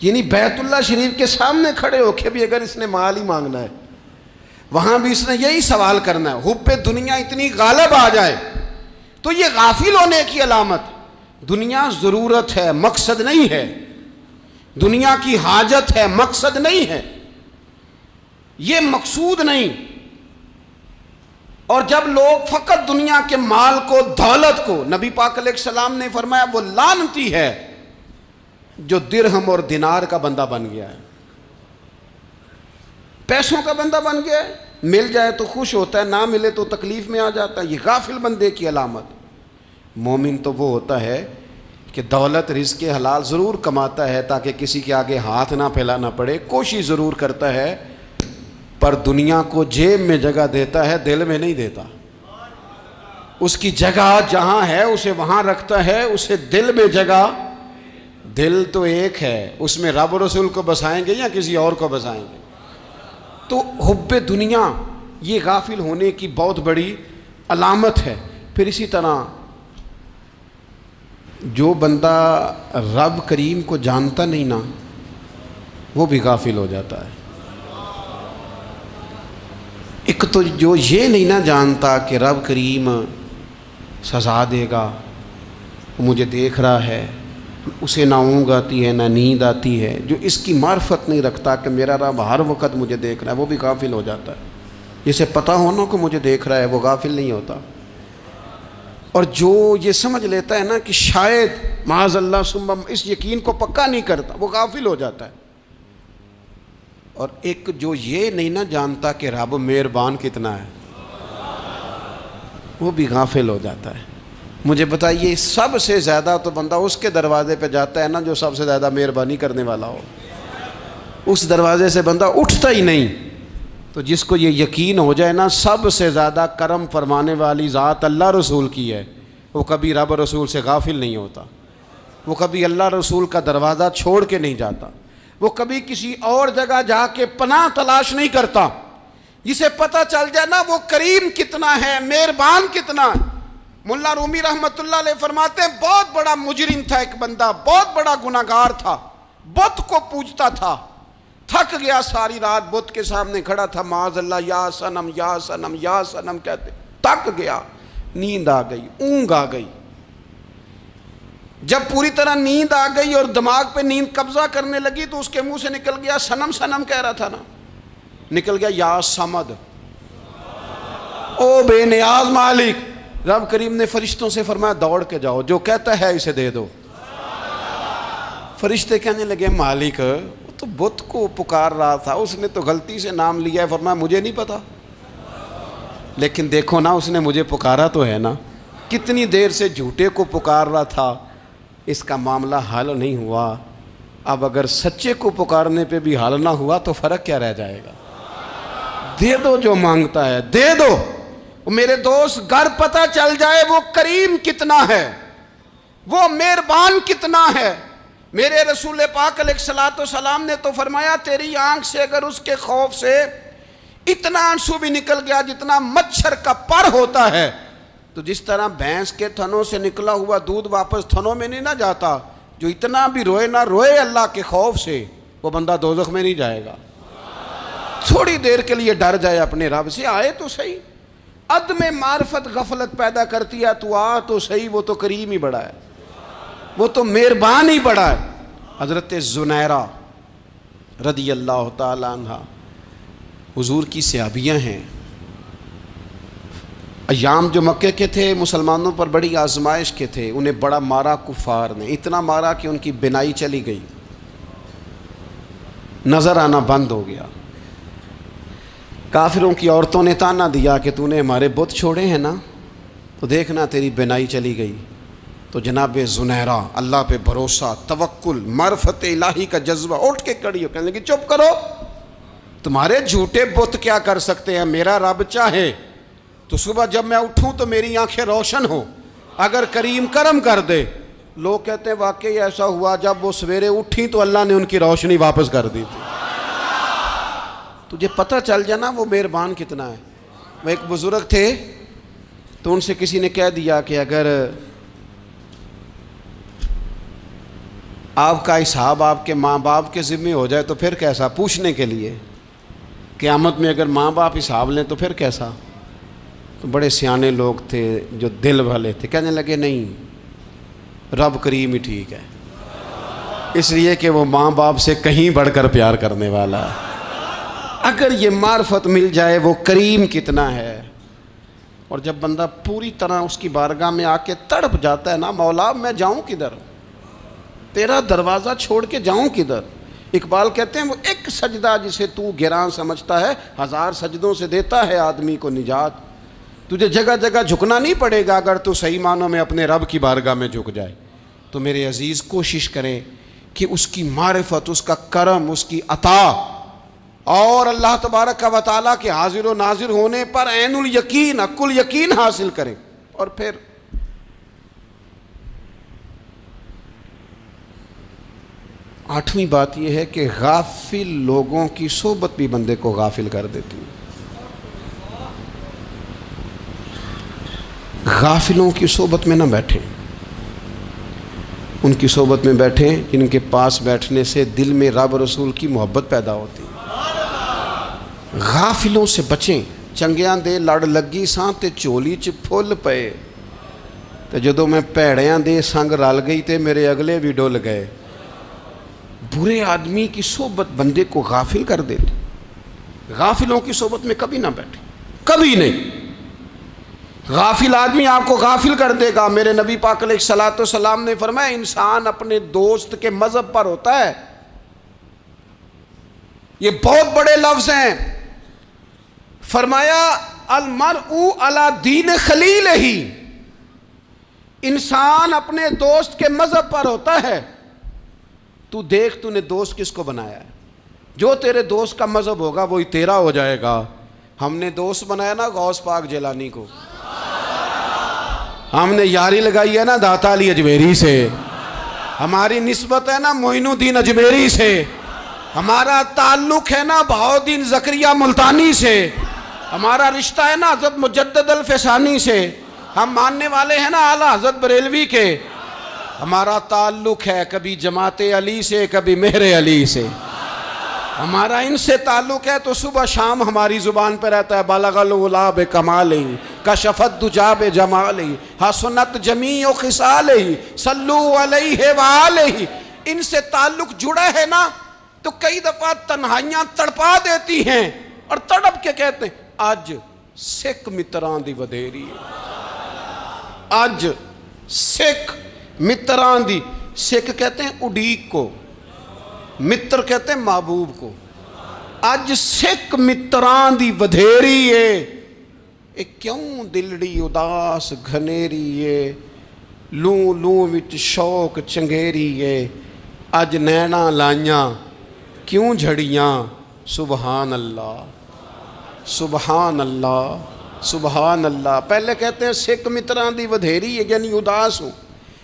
یعنی بیت اللہ شریف کے سامنے کھڑے ہو کے بھی اگر اس نے مال ہی مانگنا ہے وہاں بھی اس نے یہی سوال کرنا ہے, حب دنیا اتنی غالب آ جائے. تو یہ غافل ہونے کی علامت. دنیا ضرورت ہے, مقصد نہیں ہے. دنیا کی حاجت ہے, مقصد نہیں ہے. یہ مقصود نہیں. اور جب لوگ فقط دنیا کے مال کو, دولت کو, نبی پاک علیہ السلام نے فرمایا وہ لعنتی ہے جو درہم اور دینار کا بندہ بن گیا ہے, پیسوں کا بندہ بن گیا ہے. مل جائے تو خوش ہوتا ہے, نہ ملے تو تکلیف میں آ جاتا ہے. یہ غافل بندے کی علامت. مومن تو وہ ہوتا ہے کہ دولت رزق حلال ضرور کماتا ہے تاکہ کسی کے آگے ہاتھ نہ پھیلانا پڑے, کوشش ضرور کرتا ہے, پر دنیا کو جیب میں جگہ دیتا ہے, دل میں نہیں دیتا. اس کی جگہ جہاں ہے اسے وہاں رکھتا ہے, اسے دل میں جگہ. دل تو ایک ہے, اس میں رب و رسول کو بسائیں گے یا کسی اور کو بسائیں گے. تو حب دنیا یہ غافل ہونے کی بہت بڑی علامت ہے. پھر اسی طرح جو بندہ رب کریم کو جانتا نہیں نا وہ بھی غافل ہو جاتا ہے. ایک تو جو یہ نہیں نہ جانتا کہ رب کریم سزا دے گا, مجھے دیکھ رہا ہے, اسے نہ اونگ آتی ہے نہ نیند آتی ہے, جو اس کی معرفت نہیں رکھتا کہ میرا رب ہر وقت مجھے دیکھ رہا ہے, وہ بھی غافل ہو جاتا ہے. جسے پتہ ہونا کہ مجھے دیکھ رہا ہے وہ غافل نہیں ہوتا. اور جو یہ سمجھ لیتا ہے نا کہ شاید معاذ اللہ ثم, اس یقین کو پکا نہیں کرتا, وہ غافل ہو جاتا ہے. اور ایک جو یہ نہیں نہ جانتا کہ رب مہربان کتنا ہے وہ بھی غافل ہو جاتا ہے. مجھے بتائیے سب سے زیادہ تو بندہ اس کے دروازے پہ جاتا ہے نا جو سب سے زیادہ مہربانی کرنے والا ہو, اس دروازے سے بندہ اٹھتا ہی نہیں. تو جس کو یہ یقین ہو جائے نا سب سے زیادہ کرم فرمانے والی ذات اللہ رسول کی ہے, وہ کبھی رب رسول سے غافل نہیں ہوتا. وہ کبھی اللہ رسول کا دروازہ چھوڑ کے نہیں جاتا، وہ کبھی کسی اور جگہ جا کے پناہ تلاش نہیں کرتا۔ جسے پتہ چل جائے نا وہ کریم کتنا ہے، مہربان کتنا ہے۔ ملا رومی رحمت اللہ علیہ فرماتے ہیں بہت بڑا مجرم تھا ایک بندہ، بہت بڑا گناہگار تھا، بت کو پوجتا تھا، تھک گیا، ساری رات بت کے سامنے کھڑا تھا، معاذ اللہ یا صنم یا صنم یا صنم کہتے، تھک گیا، نیند آ گئی، اونگ آ گئی۔ جب پوری طرح نیند آ گئی اور دماغ پہ نیند قبضہ کرنے لگی تو اس کے منہ سے نکل گیا، صنم صنم کہہ رہا تھا نا، نکل گیا یا صمد، او بے نیاز مالک۔ رب کریم نے فرشتوں سے فرمایا دوڑ کے جاؤ، جو کہتا ہے اسے دے دو۔ فرشتے کہنے لگے مالک وہ تو بت کو پکار رہا تھا، اس نے تو غلطی سے نام لیا ہے۔ فرمایا مجھے نہیں پتا، لیکن دیکھو نا اس نے مجھے پکارا تو ہے نا، کتنی دیر سے جھوٹے کو پکار رہا تھا، اس کا معاملہ حل نہیں ہوا، اب اگر سچے کو پکارنے پہ بھی حل نہ ہوا تو فرق کیا رہ جائے گا؟ دے دو جو مانگتا ہے، دے دو۔ میرے دوست گھر پتہ چل جائے وہ کریم کتنا ہے، وہ مہربان کتنا ہے۔ میرے رسول پاک علیہ الصلوۃ والسلام نے تو فرمایا تیری آنکھ سے اگر اس کے خوف سے اتنا آنسو بھی نکل گیا جتنا مچھر کا پر ہوتا ہے، تو جس طرح بھینس کے تھنوں سے نکلا ہوا دودھ واپس تھنوں میں نہیں نہ جاتا، جو اتنا بھی روئے نہ روئے اللہ کے خوف سے، وہ بندہ دوزخ میں نہیں جائے گا۔ تھوڑی دیر کے لیے ڈر جائے اپنے رب سے، آئے تو صحیح۔ عدم معرفت غفلت پیدا کرتی ہے، تو آ تو صحیح، وہ تو کریم ہی بڑا ہے، وہ تو مہربان ہی بڑا ہے۔ حضرت زنیرہ رضی اللہ تعالی عنہ حضور کی صحابیاں ہیں۔ ایام جو مکے کے تھے مسلمانوں پر بڑی آزمائش کے تھے، انہیں بڑا مارا کفار نے، اتنا مارا کہ ان کی بینائی چلی گئی، نظر آنا بند ہو گیا۔ کافروں کی عورتوں نے تانا دیا کہ تو نے ہمارے بت چھوڑے ہیں نا، تو دیکھنا تیری بینائی چلی گئی۔ تو جناب زنیرہ اللہ پہ بھروسہ، توکل، معرفت الہی کا جذبہ، اٹھ کے کھڑی ہو کہنے لگی چپ کرو، تمہارے جھوٹے بت کیا کر سکتے ہیں، میرا رب چاہے تو صبح جب میں اٹھوں تو میری آنکھیں روشن ہوں، اگر کریم کرم کر دے۔ لوگ کہتے ہیں واقعی ایسا ہوا، جب وہ سویرے اٹھی تو اللہ نے ان کی روشنی واپس کر دی تھی۔ تجھے پتہ چل جانا وہ مہربان کتنا ہے۔ وہ ایک بزرگ تھے تو ان سے کسی نے کہہ دیا کہ اگر آپ کا حساب آپ کے ماں باپ کے ذمہ ہو جائے تو پھر کیسا، پوچھنے کے لیے قیامت میں اگر ماں باپ حساب لیں تو پھر کیسا۔ تو بڑے سیانے لوگ تھے جو دل والے تھے، کہنے لگے نہیں، رب کریم ہی ٹھیک ہے، اس لیے کہ وہ ماں باپ سے کہیں بڑھ کر پیار کرنے والا ہے۔ اگر یہ معرفت مل جائے وہ کریم کتنا ہے، اور جب بندہ پوری طرح اس کی بارگاہ میں آ کے تڑپ جاتا ہے نا، مولا میں جاؤں کدھر، تیرا دروازہ چھوڑ کے جاؤں کدھر۔ اقبال کہتے ہیں وہ ایک سجدہ جسے تو گراں سمجھتا ہے، 1000 سجدوں سے دیتا ہے آدمی کو نجات۔ تجھے جگہ جگہ جھکنا نہیں پڑے گا اگر تو صحیح معنوں میں اپنے رب کی بارگاہ میں جھک جائے۔ تو میرے عزیز کوشش کریں کہ اس کی معرفت، اس کا کرم، اس کی عطا اور اللہ تبارک و تعالیٰ کے حاضر و ناظر ہونے پر عین الیقین، حق الیقین حاصل کریں۔ اور پھر آٹھویں بات یہ ہے کہ غافل لوگوں کی صحبت بھی بندے کو غافل کر دیتی ہے۔ غافلوں کی صحبت میں نہ بیٹھیں، ان کی صحبت میں بیٹھیں جن کے پاس بیٹھنے سے دل میں رب رسول کی محبت پیدا ہوتی ہے۔ غافلوں سے بچیں۔ چنگیاں دے لڑ لگی ساں تے چولی چ پھل پئے، تے جدوں میں پیڑیاں دے سنگ رل گئی تے میرے اگلے بھی ڈول گئے۔ برے آدمی کی صحبت بندے کو غافل کر دیتی۔ غافلوں کی صحبت میں کبھی نہ بیٹھیں، کبھی نہیں۔ غافل آدمی آپ کو غافل کر دے گا۔ میرے نبی پاک علیہ الصلوۃ والسلام نے فرمایا انسان اپنے دوست کے مذہب پر ہوتا ہے۔ یہ بہت بڑے لفظ ہیں۔ فرمایا المرء علی دین خلیلہ، انسان اپنے دوست کے مذہب پر ہوتا ہے۔ تو دیکھ تو نے دوست کس کو بنایا ہے، جو تیرے دوست کا مذہب ہوگا وہی تیرا ہو جائے گا۔ ہم نے دوست بنایا نا غوث پاک جیلانی کو، ہم نے یاری لگائی ہے نا داتا علی اجمیری سے، ہماری نسبت ہے نا معین الدین اجمیری سے، ہمارا تعلق ہے نا بہاؤالدین زکریا ملتانی سے، ہمارا رشتہ ہے نا حضرت مجدد الفسانی سے، ہم ماننے والے ہیں نا اعلیٰ حضرت بریلوی کے، ہمارا تعلق ہے کبھی جماعت علی سے کبھی مہر علی سے، ہمارا ان سے تعلق ہے تو صبح شام ہماری زبان پہ رہتا ہے بالغ العلا بکمالہ کشف الدجی بجمالہ حسنت جمیع خصالہ صلو علیہ وآلہ۔ ان سے تعلق جڑا ہے نا تو کئی دفعہ تنہائیاں تڑپا دیتی ہیں اور تڑپ کے کہتے ہیں آج سکھ متران دی ودھیری ہے، آج سکھ متران دی، سکھ کہتے ہیں اڈیق کو، متر کہتے ہیں محبوب کو، اج سکھ متران دی ودھیری ہے، اے کیوں دلڑی اداس گھنیری ہے، لوں لوں وچ شوق چنگیری ہے، اج نینا لائیاں کیوں جھڑیاں، سبحان اللہ سبحان اللہ سبحان اللہ۔ پہلے کہتے ہیں سکھ متران دی ودھیری ہے یعنی اداس ہوں،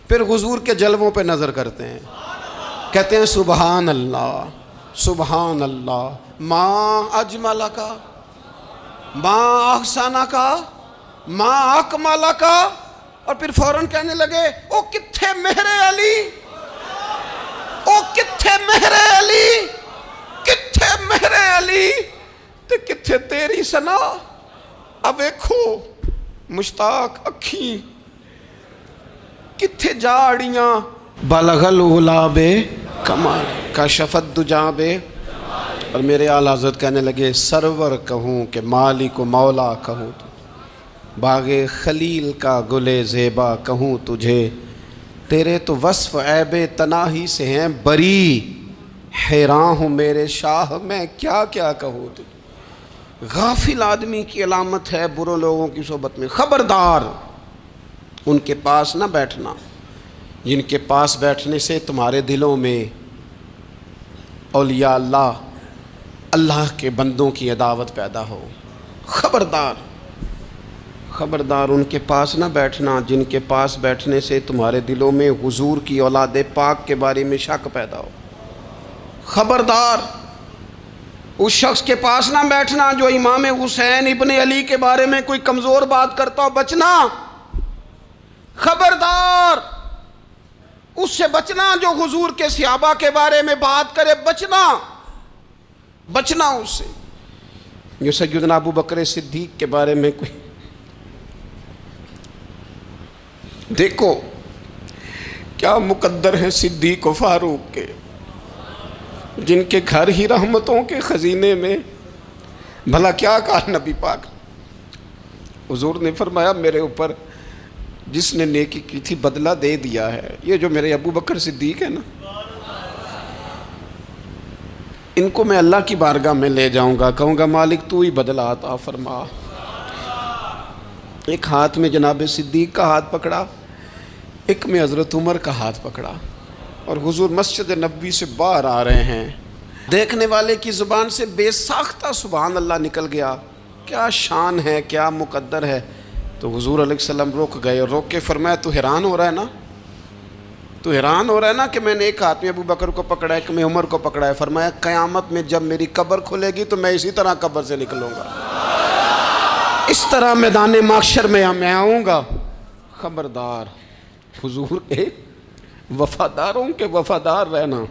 پھر حضور کے جلووں پہ نظر کرتے ہیں، کہتے ہیں سبحان اللہ سبحان اللہ، ماں اجملہ کا ماں احسانہ کا ماں اکملہ کا، اور پھر فوراً کہنے لگے او کتھے مہر علی، او کتھے مہر علی، کتھے مہر علی تے کتھے تیری سنا، اب ایکھو مشتاق اکھیں کتھے جاڑیاں، بلغ العلا بکمال کشف الدجی بے، اور میرے اعلیٰ حضرت کہنے لگے سرور کہوں کہ مالک و مولا کہوں تو، باغ خلیل کا گل زیبا کہوں تجھے، تیرے تو وصف عیب تناہی سے ہیں بری، حیران ہوں میرے شاہ میں کیا کیا کہوں تجھے۔ غافل آدمی کی علامت ہے برے لوگوں کی صحبت میں، خبردار ان کے پاس نہ بیٹھنا جن کے پاس بیٹھنے سے تمہارے دلوں میں اولیاء اللہ اللہ کے بندوں کی عداوت پیدا ہو، خبردار خبردار ان کے پاس نہ بیٹھنا جن کے پاس بیٹھنے سے تمہارے دلوں میں حضور کی اولاد پاک کے بارے میں شک پیدا ہو، خبردار اس شخص کے پاس نہ بیٹھنا جو امام حسین ابن علی کے بارے میں کوئی کمزور بات کرتا ہو، بچنا، خبردار اس سے بچنا جو حضور کے صحابہ کے بارے میں بات کرے، بچنا بچنا اس سے، جو سیدنا ابو بکر صدیق کے بارے میں کوئی، دیکھو کیا مقدر ہیں صدیق و فاروق کے، جن کے گھر ہی رحمتوں کے خزینے میں، بھلا کیا کہا نبی پاک، حضور نے فرمایا میرے اوپر جس نے نیکی کی تھی بدلہ دے دیا ہے، یہ جو میرے ابو بکر صدیق ہے نا، ان کو میں اللہ کی بارگاہ میں لے جاؤں گا، کہوں گا مالک تو ہی بدلہ عطا فرما۔ ایک ہاتھ میں جناب صدیق کا ہاتھ پکڑا، ایک میں حضرت عمر کا ہاتھ پکڑا، اور حضور مسجد نبوی سے باہر آ رہے ہیں، دیکھنے والے کی زبان سے بے ساختہ سبحان اللہ نکل گیا، کیا شان ہے کیا مقدر ہے۔ تو حضور علیہ السلام رک گئے اور روک کے فرمایا تو حیران ہو رہا ہے نا، تو حیران ہو رہا ہے نا کہ میں نے ایک ہاتھ میں ابو بکر کو پکڑا ہے ایک میں عمر کو پکڑا ہے، فرمایا قیامت میں جب میری قبر کھلے گی تو میں اسی طرح قبر سے نکلوں گا، اس طرح میدان محشر میں آؤں گا، خبردار حضور کے وفاداروں کے وفادار رہنا،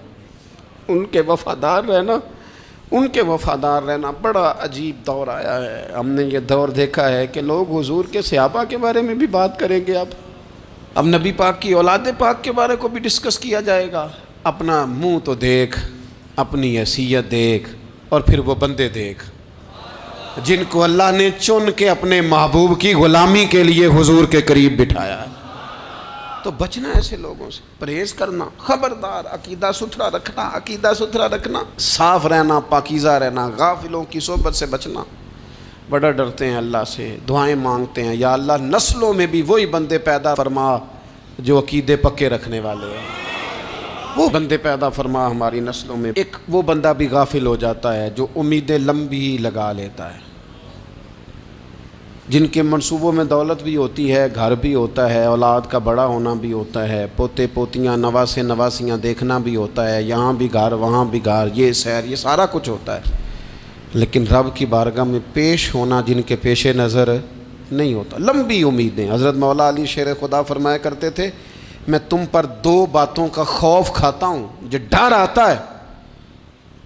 ان کے وفادار رہنا، ان کے وفادار رہنا۔ بڑا عجیب دور آیا ہے، ہم نے یہ دور دیکھا ہے کہ لوگ حضور کے صحابہ کے بارے میں بھی بات کریں گے، اب نبی پاک کی اولاد پاک کے بارے کو بھی ڈسکس کیا جائے گا۔ اپنا منہ تو دیکھ، اپنی حیثیت دیکھ، اور پھر وہ بندے دیکھ جن کو اللہ نے چن کے اپنے محبوب کی غلامی کے لیے حضور کے قریب بٹھایا ہے۔ تو بچنا ایسے لوگوں سے، پرہیز کرنا، خبردار عقیدہ ستھرا رکھنا، عقیدہ ستھرا رکھنا، صاف رہنا، پاکیزہ رہنا، غافلوں کی صحبت سے بچنا۔ بڑا ڈرتے ہیں اللہ سے، دعائیں مانگتے ہیں یا اللہ نسلوں میں بھی وہی بندے پیدا فرما جو عقیدے پکے رکھنے والے ہیں، وہ بندے پیدا فرما ہماری نسلوں میں۔ ایک وہ بندہ بھی غافل ہو جاتا ہے جو امیدیں لمبی لگا لیتا ہے، جن کے منصوبوں میں دولت بھی ہوتی ہے، گھر بھی ہوتا ہے، اولاد کا بڑا ہونا بھی ہوتا ہے، پوتے پوتیاں نواسے نواسیاں دیکھنا بھی ہوتا ہے، یہاں بھی گھر وہاں بھی گھر، یہ سیر، یہ سارا کچھ ہوتا ہے، لیکن رب کی بارگاہ میں پیش ہونا جن کے پیش نظر نہیں ہوتا۔ لمبی امیدیں۔ حضرت مولا علی شیر خدا فرمایا کرتے تھے، میں تم پر دو باتوں کا خوف کھاتا ہوں، جو ڈر آتا ہے،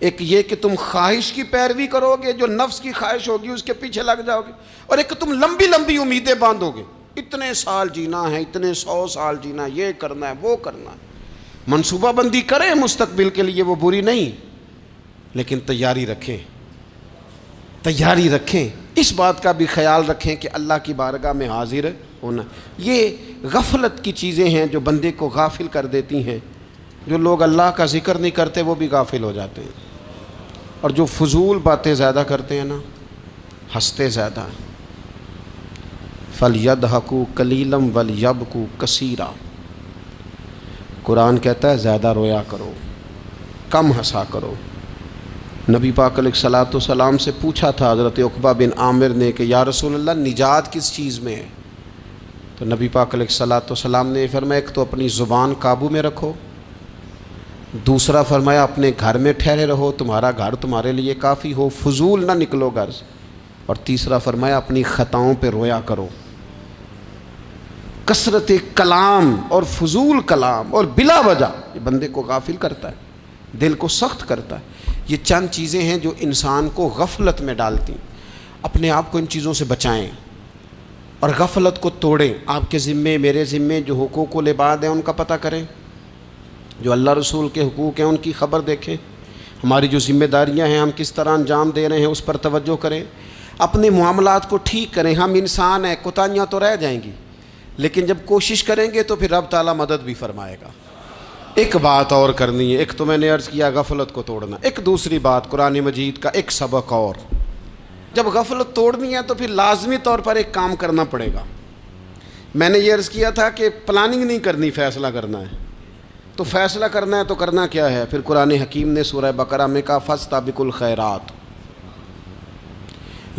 ایک یہ کہ تم خواہش کی پیروی کرو گے، جو نفس کی خواہش ہوگی اس کے پیچھے لگ جاؤ گے، اور ایک کہ تم لمبی لمبی امیدیں باندھو گے، اتنے سال جینا ہے، اتنے 100 سال جینا، یہ کرنا ہے وہ کرنا ہے۔ منصوبہ بندی کریں مستقبل کے لیے، وہ بری نہیں، لیکن تیاری رکھیں، تیاری رکھیں، اس بات کا بھی خیال رکھیں کہ اللہ کی بارگاہ میں حاضر ہونا۔ یہ غفلت کی چیزیں ہیں جو بندے کو غافل کر دیتی ہیں۔ جو لوگ اللہ کا ذکر نہیں کرتے وہ بھی غافل ہو جاتے ہیں، اور جو فضول باتیں زیادہ کرتے ہیں نا، ہنستے زیادہ ہیں۔ فَلْيَضْحَكُوا قَلِيلًا وَلْيَبْكُوا كَثِيرًا، قرآن کہتا ہے زیادہ رویا کرو، کم ہنسا کرو۔ نبی پاک علیہ الصلوۃ والسلام سے پوچھا تھا حضرت عقبہ بن عامر نے کہ یا رسول اللہ نجات کس چیز میں ہے؟ تو نبی پاک علیہ الصلوۃ والسلام نے فرمایا ایک تو اپنی زبان قابو میں رکھو، دوسرا فرمایا اپنے گھر میں ٹھہرے رہو، تمہارا گھر تمہارے لیے کافی ہو، فضول نہ نکلو گھر سے، اور تیسرا فرمایا اپنی خطاؤں پہ رویا کرو۔ کثرت کلام اور فضول کلام اور بلا وجہ یہ بندے کو غافل کرتا ہے، دل کو سخت کرتا ہے۔ یہ چند چیزیں ہیں جو انسان کو غفلت میں ڈالتی ہیں۔ اپنے آپ کو ان چیزوں سے بچائیں اور غفلت کو توڑیں۔ آپ کے ذمے، میرے ذمے جو حقوق العباد ہیں ان کا پتہ کریں، جو اللہ رسول کے حقوق ہیں ان کی خبر دیکھیں، ہماری جو ذمہ داریاں ہیں ہم کس طرح انجام دے رہے ہیں اس پر توجہ کریں، اپنے معاملات کو ٹھیک کریں۔ ہم انسان ہیں، کوتاہیاں تو رہ جائیں گی، لیکن جب کوشش کریں گے تو پھر رب تعالیٰ مدد بھی فرمائے گا۔ ایک بات اور کرنی ہے، ایک تو میں نے عرض کیا غفلت کو توڑنا، ایک دوسری بات قرآن مجید کا ایک سبق اور، جب غفلت توڑنی ہے تو پھر لازمی طور پر ایک کام کرنا پڑے گا۔ میں نے یہ عرض کیا تھا کہ پلاننگ نہیں کرنی، فیصلہ کرنا ہے۔ تو فیصلہ کرنا ہے تو کرنا کیا ہے؟ پھر قرآن حکیم نے سورہ بقرہ میں کہا فاستبقوا الخیرات،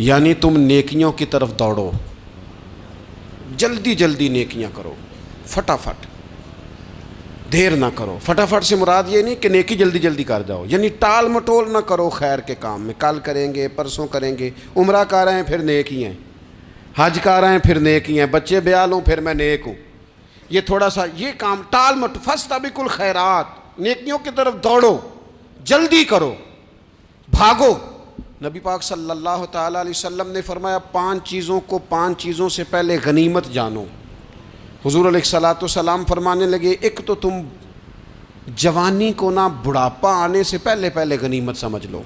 یعنی تم نیکیوں کی طرف دوڑو، جلدی جلدی نیکیاں کرو، فٹافٹ، دیر نہ کرو۔ فٹافٹ سے مراد یہ نہیں کہ نیکی جلدی جلدی کر جاؤ، یعنی ٹال مٹول نہ کرو خیر کے کام میں، کل کریں گے، پرسوں کریں گے، عمرہ کر رہے ہیں پھر نیکی ہیں، حج کر رہے ہیں پھر نیکی ہیں، بچے بیال ہوں پھر میں نیک ہوں، یہ تھوڑا سا یہ کام ٹال مٹ۔ فاستبقوا الخیرات، نیکیوں کی طرف دوڑو، جلدی کرو، بھاگو۔ نبی پاک صلی اللہ تعالیٰ علیہ وسلم نے فرمایا 5 چیزوں کو 5 چیزوں سے پہلے غنیمت جانو۔ حضور علیہ الصلوۃ والسلام فرمانے لگے ایک تو تم جوانی کو نہ بڑھاپا آنے سے پہلے پہلے غنیمت سمجھ لو۔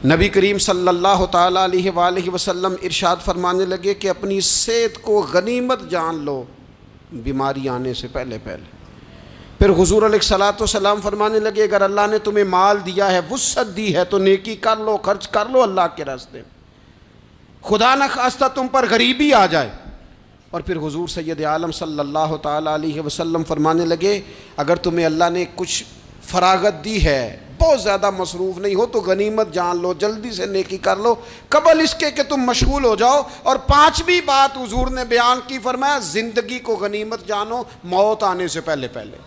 نبی کریم صلی اللہ تعالیٰ علیہ وآلہ وسلم ارشاد فرمانے لگے کہ اپنی صحت کو غنیمت جان لو، بیماری آنے سے پہلے پہلے۔ پھر حضور علیہ الصلوۃ والسلام فرمانے لگے اگر اللہ نے تمہیں مال دیا ہے، وسعت دی ہے، تو نیکی کر لو، خرچ کر لو اللہ کے راستے میں، خدا نہ خواستہ تم پر غریبی آ جائے۔ اور پھر حضور سید عالم صلی اللہ تعالیٰ علیہ وسلم فرمانے لگے اگر تمہیں اللہ نے کچھ فراغت دی ہے، بہت زیادہ مصروف نہیں ہو، تو غنیمت جان لو، جلدی سے نیکی کر لو قبل اس کے کہ تم مشغول ہو جاؤ۔ اور 5ویں بات حضور نے بیان کی، فرمایا زندگی کو غنیمت جانو، موت آنے سے پہلے پہلے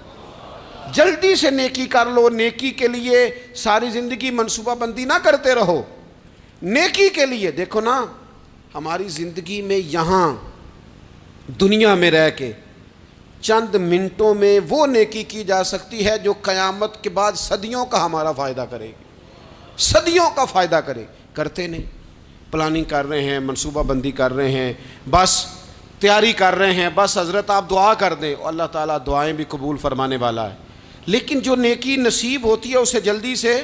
جلدی سے نیکی کر لو۔ نیکی کے لیے ساری زندگی منصوبہ بندی نہ کرتے رہو، نیکی کے لیے دیکھو نا، ہماری زندگی میں یہاں دنیا میں رہ کے چند منٹوں میں وہ نیکی کی جا سکتی ہے جو قیامت کے بعد صدیوں کا ہمارا فائدہ کرے گی، صدیوں کا فائدہ کرے، کرتے نہیں۔ پلاننگ کر رہے ہیں، منصوبہ بندی کر رہے ہیں، بس تیاری کر رہے ہیں، بس حضرت آپ دعا کر دیں، اللہ تعالیٰ دعائیں بھی قبول فرمانے والا ہے، لیکن جو نیکی نصیب ہوتی ہے اسے جلدی سے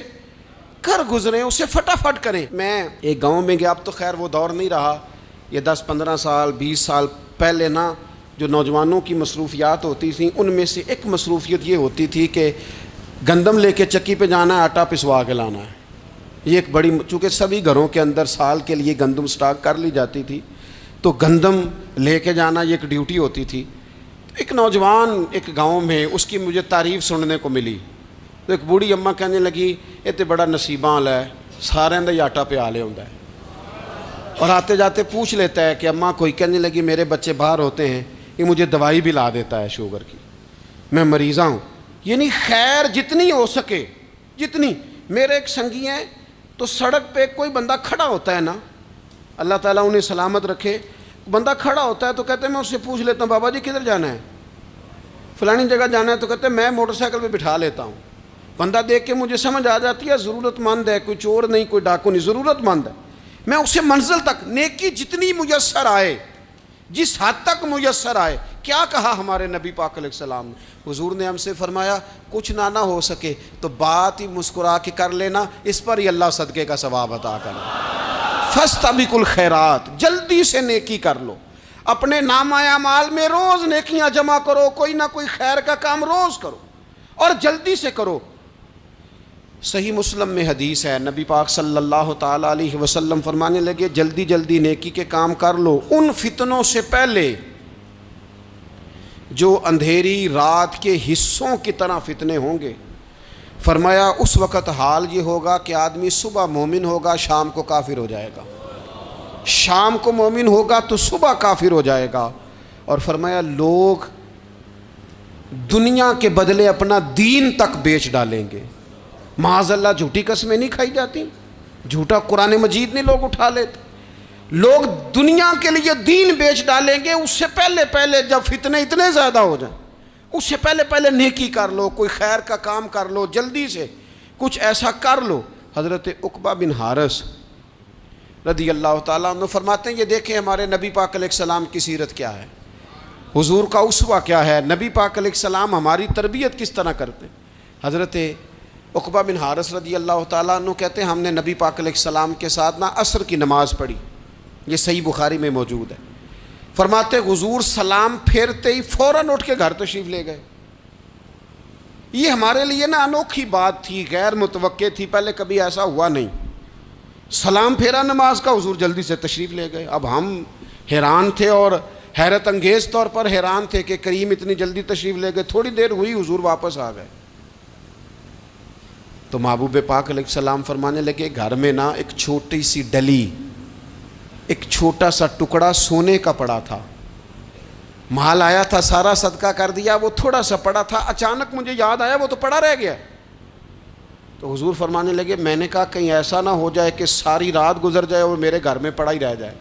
کر گزریں، اسے فٹافٹ کریں۔ میں ایک گاؤں میں گیا، اب تو خیر وہ دور نہیں رہا، یہ 10-15 سال 20 سال پہلے نا جو نوجوانوں کی مصروفیات ہوتی تھیں ان میں سے ایک مصروفیت یہ ہوتی تھی کہ گندم لے کے چکی پہ جانا ہے، آٹا پسوا کے لانا ہے۔ یہ ایک بڑی، چونکہ سبھی گھروں کے اندر سال کے لیے گندم سٹاک کر لی جاتی تھی، تو گندم لے کے جانا یہ ایک ڈیوٹی ہوتی تھی۔ ایک نوجوان ایک گاؤں میں، اس کی مجھے تعریف سننے کو ملی، تو ایک بوڑھی اماں کہنے لگی یہ تو بڑا نصیباں والا ہے، سارے دا آٹا پیا لے ہوندا ہے۔ اور آتے جاتے پوچھ لیتا ہے کہ اماں کوئی کہنے لگی میرے بچے باہر ہوتے ہیں، یہ مجھے دوائی بھی لا دیتا ہے شوگر کی، میں مریضہ ہوں. یعنی خیر جتنی ہو سکے، جتنی. میرے ایک سنگی ہیں تو سڑک پہ کوئی بندہ کھڑا ہوتا ہے نا، اللہ تعالیٰ انہیں سلامت رکھے، بندہ کھڑا ہوتا ہے تو کہتے ہیں میں اس سے پوچھ لیتا ہوں بابا جی کدھر جانا ہے، فلانی جگہ جانا ہے، تو کہتے ہیں میں موٹر سائیکل پہ بٹھا لیتا ہوں. بندہ دیکھ کے مجھے سمجھ آ جاتی ہے ضرورت مند ہے، کوئی چور نہیں، کوئی ڈاکو نہیں، ضرورت مند ہے. میں اسے منزل تک نیکی جتنی میسر آئے، جس حد تک میسر آئے. کیا کہا ہمارے نبی پاک علیہ السلام نے؟ حضور نے ہم سے فرمایا کچھ نہ ہو سکے تو بات ہی مسکرا کے کر لینا، اس پر ہی اللہ صدقے کا ثواب عطا کر. فاستبقوا الخیرات، جلدی سے نیکی کر لو. اپنے نامہ اعمال میں روز نیکیاں جمع کرو، کوئی نہ کوئی خیر کا کام روز کرو اور جلدی سے کرو. صحیح مسلم میں حدیث ہے، نبی پاک صلی اللہ تعالیٰ علیہ وسلم فرمانے لگے جلدی جلدی نیکی کے کام کر لو ان فتنوں سے پہلے جو اندھیری رات کے حصوں کی طرح فتنے ہوں گے. فرمایا اس وقت حال یہ ہوگا کہ آدمی صبح مومن ہوگا، شام کو کافر ہو جائے گا، شام کو مومن ہوگا تو صبح کافر ہو جائے گا. اور فرمایا لوگ دنیا کے بدلے اپنا دین تک بیچ ڈالیں گے. معاذ اللہ جھوٹی قسمیں نہیں کھائی جاتی، جھوٹا قرآن مجید نہیں لوگ اٹھا لیتے. لوگ دنیا کے لیے دین بیچ ڈالیں گے. اس سے پہلے جب فتنے اتنے زیادہ ہو جائیں، اس سے پہلے نیکی کر لو، کوئی خیر کا کام کر لو، جلدی سے کچھ ایسا کر لو. حضرت عقبہ بن حارث رضی اللہ تعالیٰ عنہ فرماتے ہیں یہ دیکھیں ہمارے نبی پاک علیہ السلام کی سیرت کیا ہے، حضور کا اسوہ کیا ہے، نبی پاک علیہ السلام ہماری تربیت کس طرح کرتے. حضرت عقبہ بن حارث رضی اللہ تعالیٰ عنہ کہتے ہیں ہم نے نبی پاک علیہ السلام کے ساتھ عصر کی نماز پڑھی، یہ صحیح بخاری میں موجود ہے. فرماتے حضور سلام پھیرتے ہی فوراً اٹھ کے گھر تشریف لے گئے. یہ ہمارے لیے انوکھی بات تھی، غیر متوقع تھی، پہلے کبھی ایسا ہوا نہیں. سلام پھیرا نماز کا، حضور جلدی سے تشریف لے گئے. اب ہم حیران تھے اور حیرت انگیز طور پر حیران تھے کہ کریم اتنی جلدی تشریف لے گئے. تھوڑی دیر ہوئی حضور واپس آ گئے تو محبوب پاک علیہ السلام فرمانے لگے گھر میں ایک چھوٹی سی ڈلی، ایک چھوٹا سا ٹکڑا سونے کا پڑا تھا، مال آیا تھا سارا صدقہ کر دیا، وہ تھوڑا سا پڑا تھا، اچانک مجھے یاد آیا وہ تو پڑا رہ گیا. تو حضور فرمانے لگے میں نے کہا کہیں ایسا نہ ہو جائے کہ ساری رات گزر جائے اور میرے گھر میں پڑا ہی رہ جائے،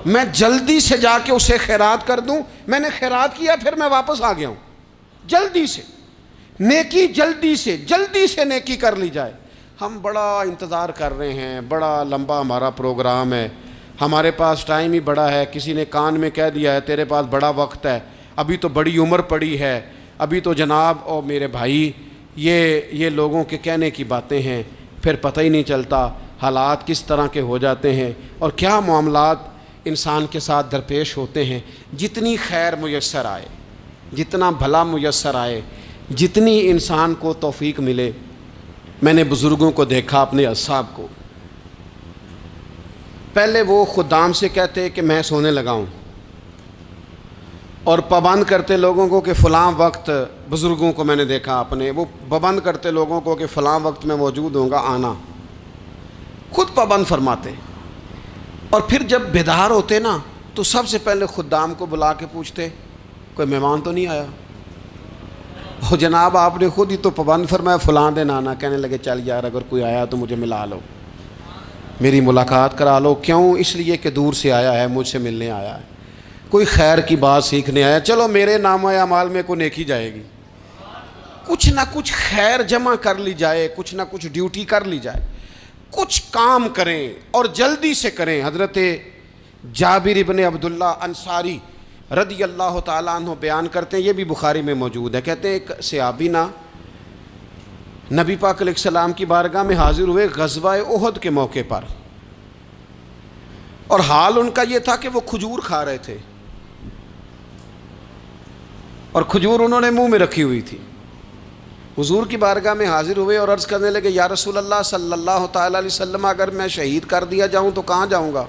میں جلدی سے جا کے اسے خیرات کر دوں. میں نے خیرات کیا پھر میں واپس آ گیا ہوں. جلدی سے نیکی، جلدی سے نیکی کر لی جائے. ہم بڑا انتظار کر رہے ہیں، بڑا لمبا ہمارا پروگرام ہے، ہمارے پاس ٹائم ہی بڑا ہے. کسی نے کان میں کہہ دیا ہے تیرے پاس بڑا وقت ہے، ابھی تو بڑی عمر پڑی ہے، ابھی تو جناب او میرے بھائی یہ لوگوں کے کہنے کی باتیں ہیں. پھر پتہ ہی نہیں چلتا حالات کس طرح کے ہو جاتے ہیں اور کیا معاملات انسان کے ساتھ درپیش ہوتے ہیں. جتنی خیر میسر آئے، جتنا بھلا میسر آئے، جتنی انسان کو توفیق ملے. میں نے بزرگوں کو دیکھا، اپنے اصحاب کو، پہلے وہ خدام سے کہتے کہ میں سونے لگا ہوں اور پابند کرتے لوگوں کو کہ فلاں وقت، بزرگوں کو میں نے دیکھا اپنے، وہ پابند کرتے لوگوں کو کہ فلاں وقت میں موجود ہوں گا آنا، خود پابند فرماتے. اور پھر جب بیدار ہوتے تو سب سے پہلے خدام کو بلا کے پوچھتے کوئی مہمان تو نہیں آیا. وہ جناب آپ نے خود ہی تو پابند فرمایا فلاں دن آنا. کہنے لگے چل یار اگر کوئی آیا تو مجھے ملا لو، میری ملاقات کرا لو. کیوں؟ اس لیے کہ دور سے آیا ہے، مجھ سے ملنے آیا ہے، کوئی خیر کی بات سیکھنے آیا. چلو میرے نامہ اعمال میں کوئی نیکی جائے گی، کچھ نہ کچھ خیر جمع کر لی جائے، کچھ نہ کچھ ڈیوٹی کر لی جائے، کچھ کام کریں اور جلدی سے کریں. حضرت جابر ابن عبداللہ انصاری رضی اللہ تعالیٰ عنہ بیان کرتے ہیں، یہ بھی بخاری میں موجود ہے. کہتے ہیں ایک صحابی نبی پاک علیہ السلام کی بارگاہ میں حاضر ہوئے غزوہ احد کے موقع پر، اور حال ان کا یہ تھا کہ وہ کھجور کھا رہے تھے اور کھجور انہوں نے منہ میں رکھی ہوئی تھی. حضور کی بارگاہ میں حاضر ہوئے اور عرض کرنے لگے یا رسول اللہ صلی اللہ تعالیٰ علیہ وسلم اگر میں شہید کر دیا جاؤں تو کہاں جاؤں گا؟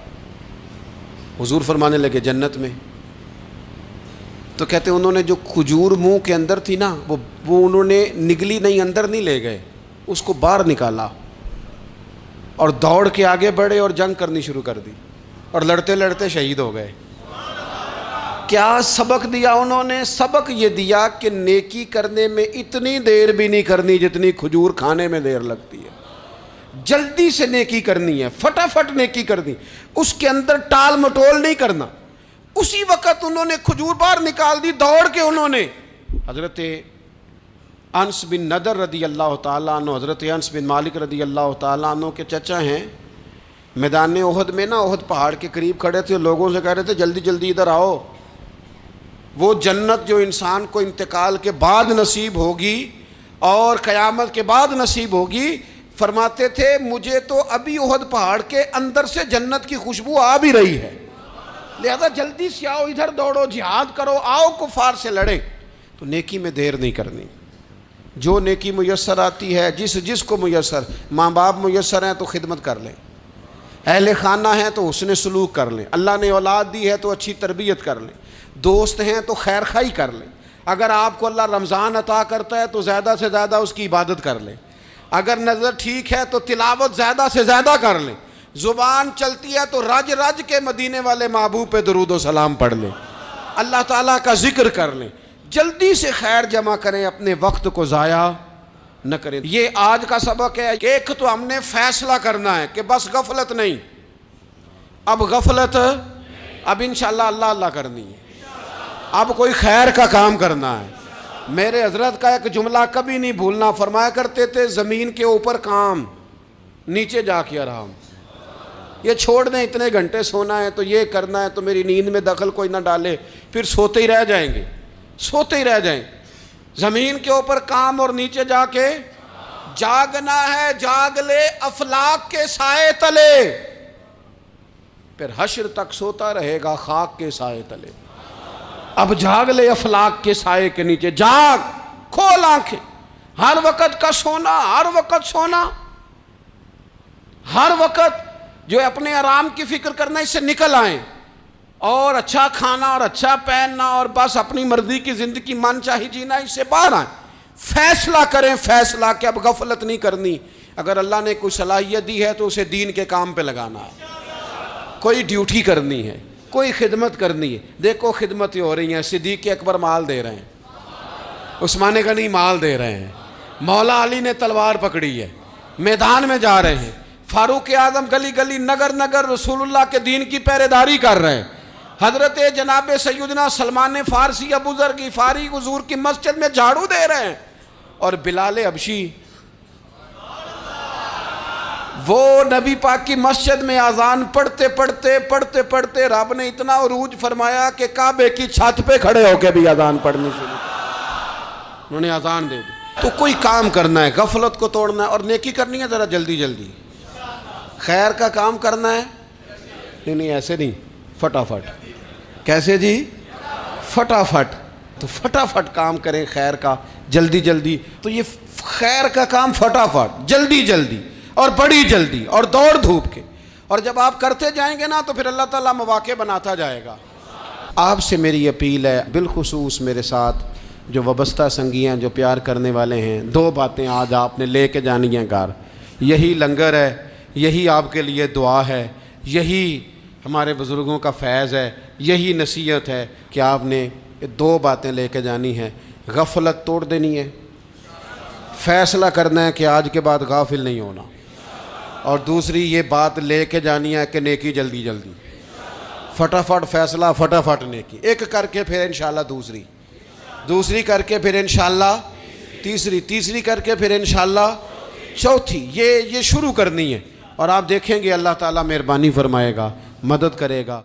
حضور فرمانے لگے جنت میں. تو کہتے ہیں انہوں نے جو کھجور منہ کے اندر تھی وہ انہوں نے نگلی نہیں، اندر نہیں لے گئے، اس کو باہر نکالا اور دوڑ کے آگے بڑھے اور جنگ کرنی شروع کر دی. اور لڑتے لڑتے شہید ہو گئے۔ کیا سبق دیا انہوں نے؟ سبق یہ دیا کہ نیکی کرنے میں اتنی دیر بھی نہیں کرنی جتنی کھجور کھانے میں دیر لگتی ہے۔ جلدی سے نیکی کرنی ہے، فٹافٹ نیکی کرنی، اس کے اندر ٹال مٹول نہیں کرنا۔ اسی وقت انہوں نے کھجور باہر نکال دی، دوڑ کے انہوں نے حضرت انس بن نضر رضی اللہ تعالیٰ عنہ، حضرت انس بن مالک رضی اللہ تعالیٰ عنہ کے چچا ہیں، میدان احد میں نا، احد پہاڑ کے قریب کھڑے تھے، لوگوں سے کہہ رہے تھے جلدی جلدی ادھر آؤ، وہ جنت جو انسان کو انتقال کے بعد نصیب ہوگی اور قیامت کے بعد نصیب ہوگی، فرماتے تھے مجھے تو ابھی احد پہاڑ کے اندر سے جنت کی خوشبو آ بھی رہی ہے، لہذا جلدی سے آؤ، ادھر دوڑو، جہاد کرو، آؤ کفار سے لڑیں۔ تو نیکی میں دیر نہیں کرنی، جو نیکی میسر آتی ہے، جس کو میسر، ماں باپ میسر ہیں تو خدمت کر لیں، اہل خانہ ہیں تو حسن سلوک کر لیں، اللہ نے اولاد دی ہے تو اچھی تربیت کر لیں، دوست ہیں تو خیر خواہی کر لیں، اگر آپ کو اللہ رمضان عطا کرتا ہے تو زیادہ سے زیادہ اس کی عبادت کر لیں، اگر نظر ٹھیک ہے تو تلاوت زیادہ سے زیادہ کر لیں، زبان چلتی ہے تو رج رج کے مدینے والے محبوب پہ درود و سلام پڑھ لیں، اللہ تعالیٰ کا ذکر کر لیں، جلدی سے خیر جمع کریں، اپنے وقت کو ضائع نہ کریں۔ یہ آج کا سبق ہے۔ ایک تو ہم نے فیصلہ کرنا ہے کہ بس غفلت نہیں، اب غفلت، اب انشاءاللہ اللہ اللہ کرنی ہے، اب کوئی خیر کا کام کرنا ہے۔ میرے حضرت کا ایک جملہ کبھی نہیں بھولنا، فرمایا کرتے تھے زمین کے اوپر کام، نیچے جا کے آرام۔ یہ چھوڑ دیں اتنے گھنٹے سونا ہے تو یہ کرنا ہے تو میری نیند میں دخل کوئی نہ ڈالے، پھر سوتے ہی رہ جائیں گے، سوتے ہی رہ جائیں۔ زمین کے اوپر کام اور نیچے جا کے جاگنا ہے، جاگ لے افلاک کے سائے تلے، پھر حشر تک سوتا رہے گا خاک کے سائے تلے۔ اب جاگ لے افلاک کے سائے کے نیچے، جاگ، کھول آنکھیں، ہر وقت کا سونا، ہر وقت سونا، ہر وقت جو اپنے آرام کی فکر کرنا، اس سے نکل آئیں اور اچھا کھانا اور اچھا پہننا اور بس اپنی مرضی کی زندگی من چاہی جینا، اس سے باہر آئیں۔ فیصلہ کریں، فیصلہ کہ اب غفلت نہیں کرنی، اگر اللہ نے کوئی صلاحیت دی ہے تو اسے دین کے کام پہ لگانا ہے، کوئی ڈیوٹی کرنی ہے، کوئی خدمت کرنی ہے۔ دیکھو خدمتیں ہو رہی ہیں، صدیق اکبر مال دے رہے ہیں، عثمان غنی مال دے رہے ہیں، مولا علی نے تلوار پکڑی ہے، میدان میں جا رہے ہیں، فاروق اعظم گلی گلی نگر نگر رسول اللہ کے دین کی پہرے داری کر رہے ہیں، حضرت جناب سیدنا سلمان فارسی ابو ذر غفاری حضور کی مسجد میں جھاڑو دے رہے ہیں، اور بلال حبشی وہ نبی پاک کی مسجد میں اذان پڑھتے پڑھتے رب نے اتنا عروج فرمایا کہ کعبے کی چھت پہ کھڑے ہو کے بھی اذان پڑھنی شروع، انہوں نے اذان دے دی۔ تو کوئی کام کرنا ہے، غفلت کو توڑنا ہے اور نیکی کرنی ہے، ذرا جلدی جلدی خیر کا کام کرنا ہے، نہیں ایسے نہیں، فٹافٹ۔ کیسے جی؟ فٹافٹ۔ تو فٹافٹ کام کریں خیر کا، جلدی جلدی۔ تو یہ خیر کا کام فٹافٹ، جلدی جلدی اور بڑی جلدی اور دوڑ دھوپ کے، اور جب آپ کرتے جائیں گے نا تو پھر اللہ تعالیٰ مواقع بناتا جائے گا۔ آپ سے میری اپیل ہے، بالخصوص میرے ساتھ جو وابستہ سنگی ہیں، جو پیار کرنے والے ہیں، دو باتیں آج آپ نے لے کے جانی ہیں گھر۔ یہی لنگر ہے، یہی آپ کے لیے دعا ہے، یہی ہمارے بزرگوں کا فیض ہے، یہی نصیحت ہے کہ آپ نے یہ دو باتیں لے کے جانی ہیں۔ غفلت توڑ دینی ہے، فیصلہ کرنا ہے کہ آج کے بعد غافل نہیں ہونا، اور دوسری یہ بات لے کے جانی ہے کہ نیکی جلدی جلدی، فٹافٹ فیصلہ، فٹافٹ نیکی، ایک کر کے پھر انشاءاللہ دوسری کر کے پھر انشاءاللہ تیسری کر کے پھر انشاءاللہ چوتھی، یہ شروع کرنی ہے، اور آپ دیکھیں گے اللہ تعالیٰ مہربانی فرمائے گا، مدد کرے گا۔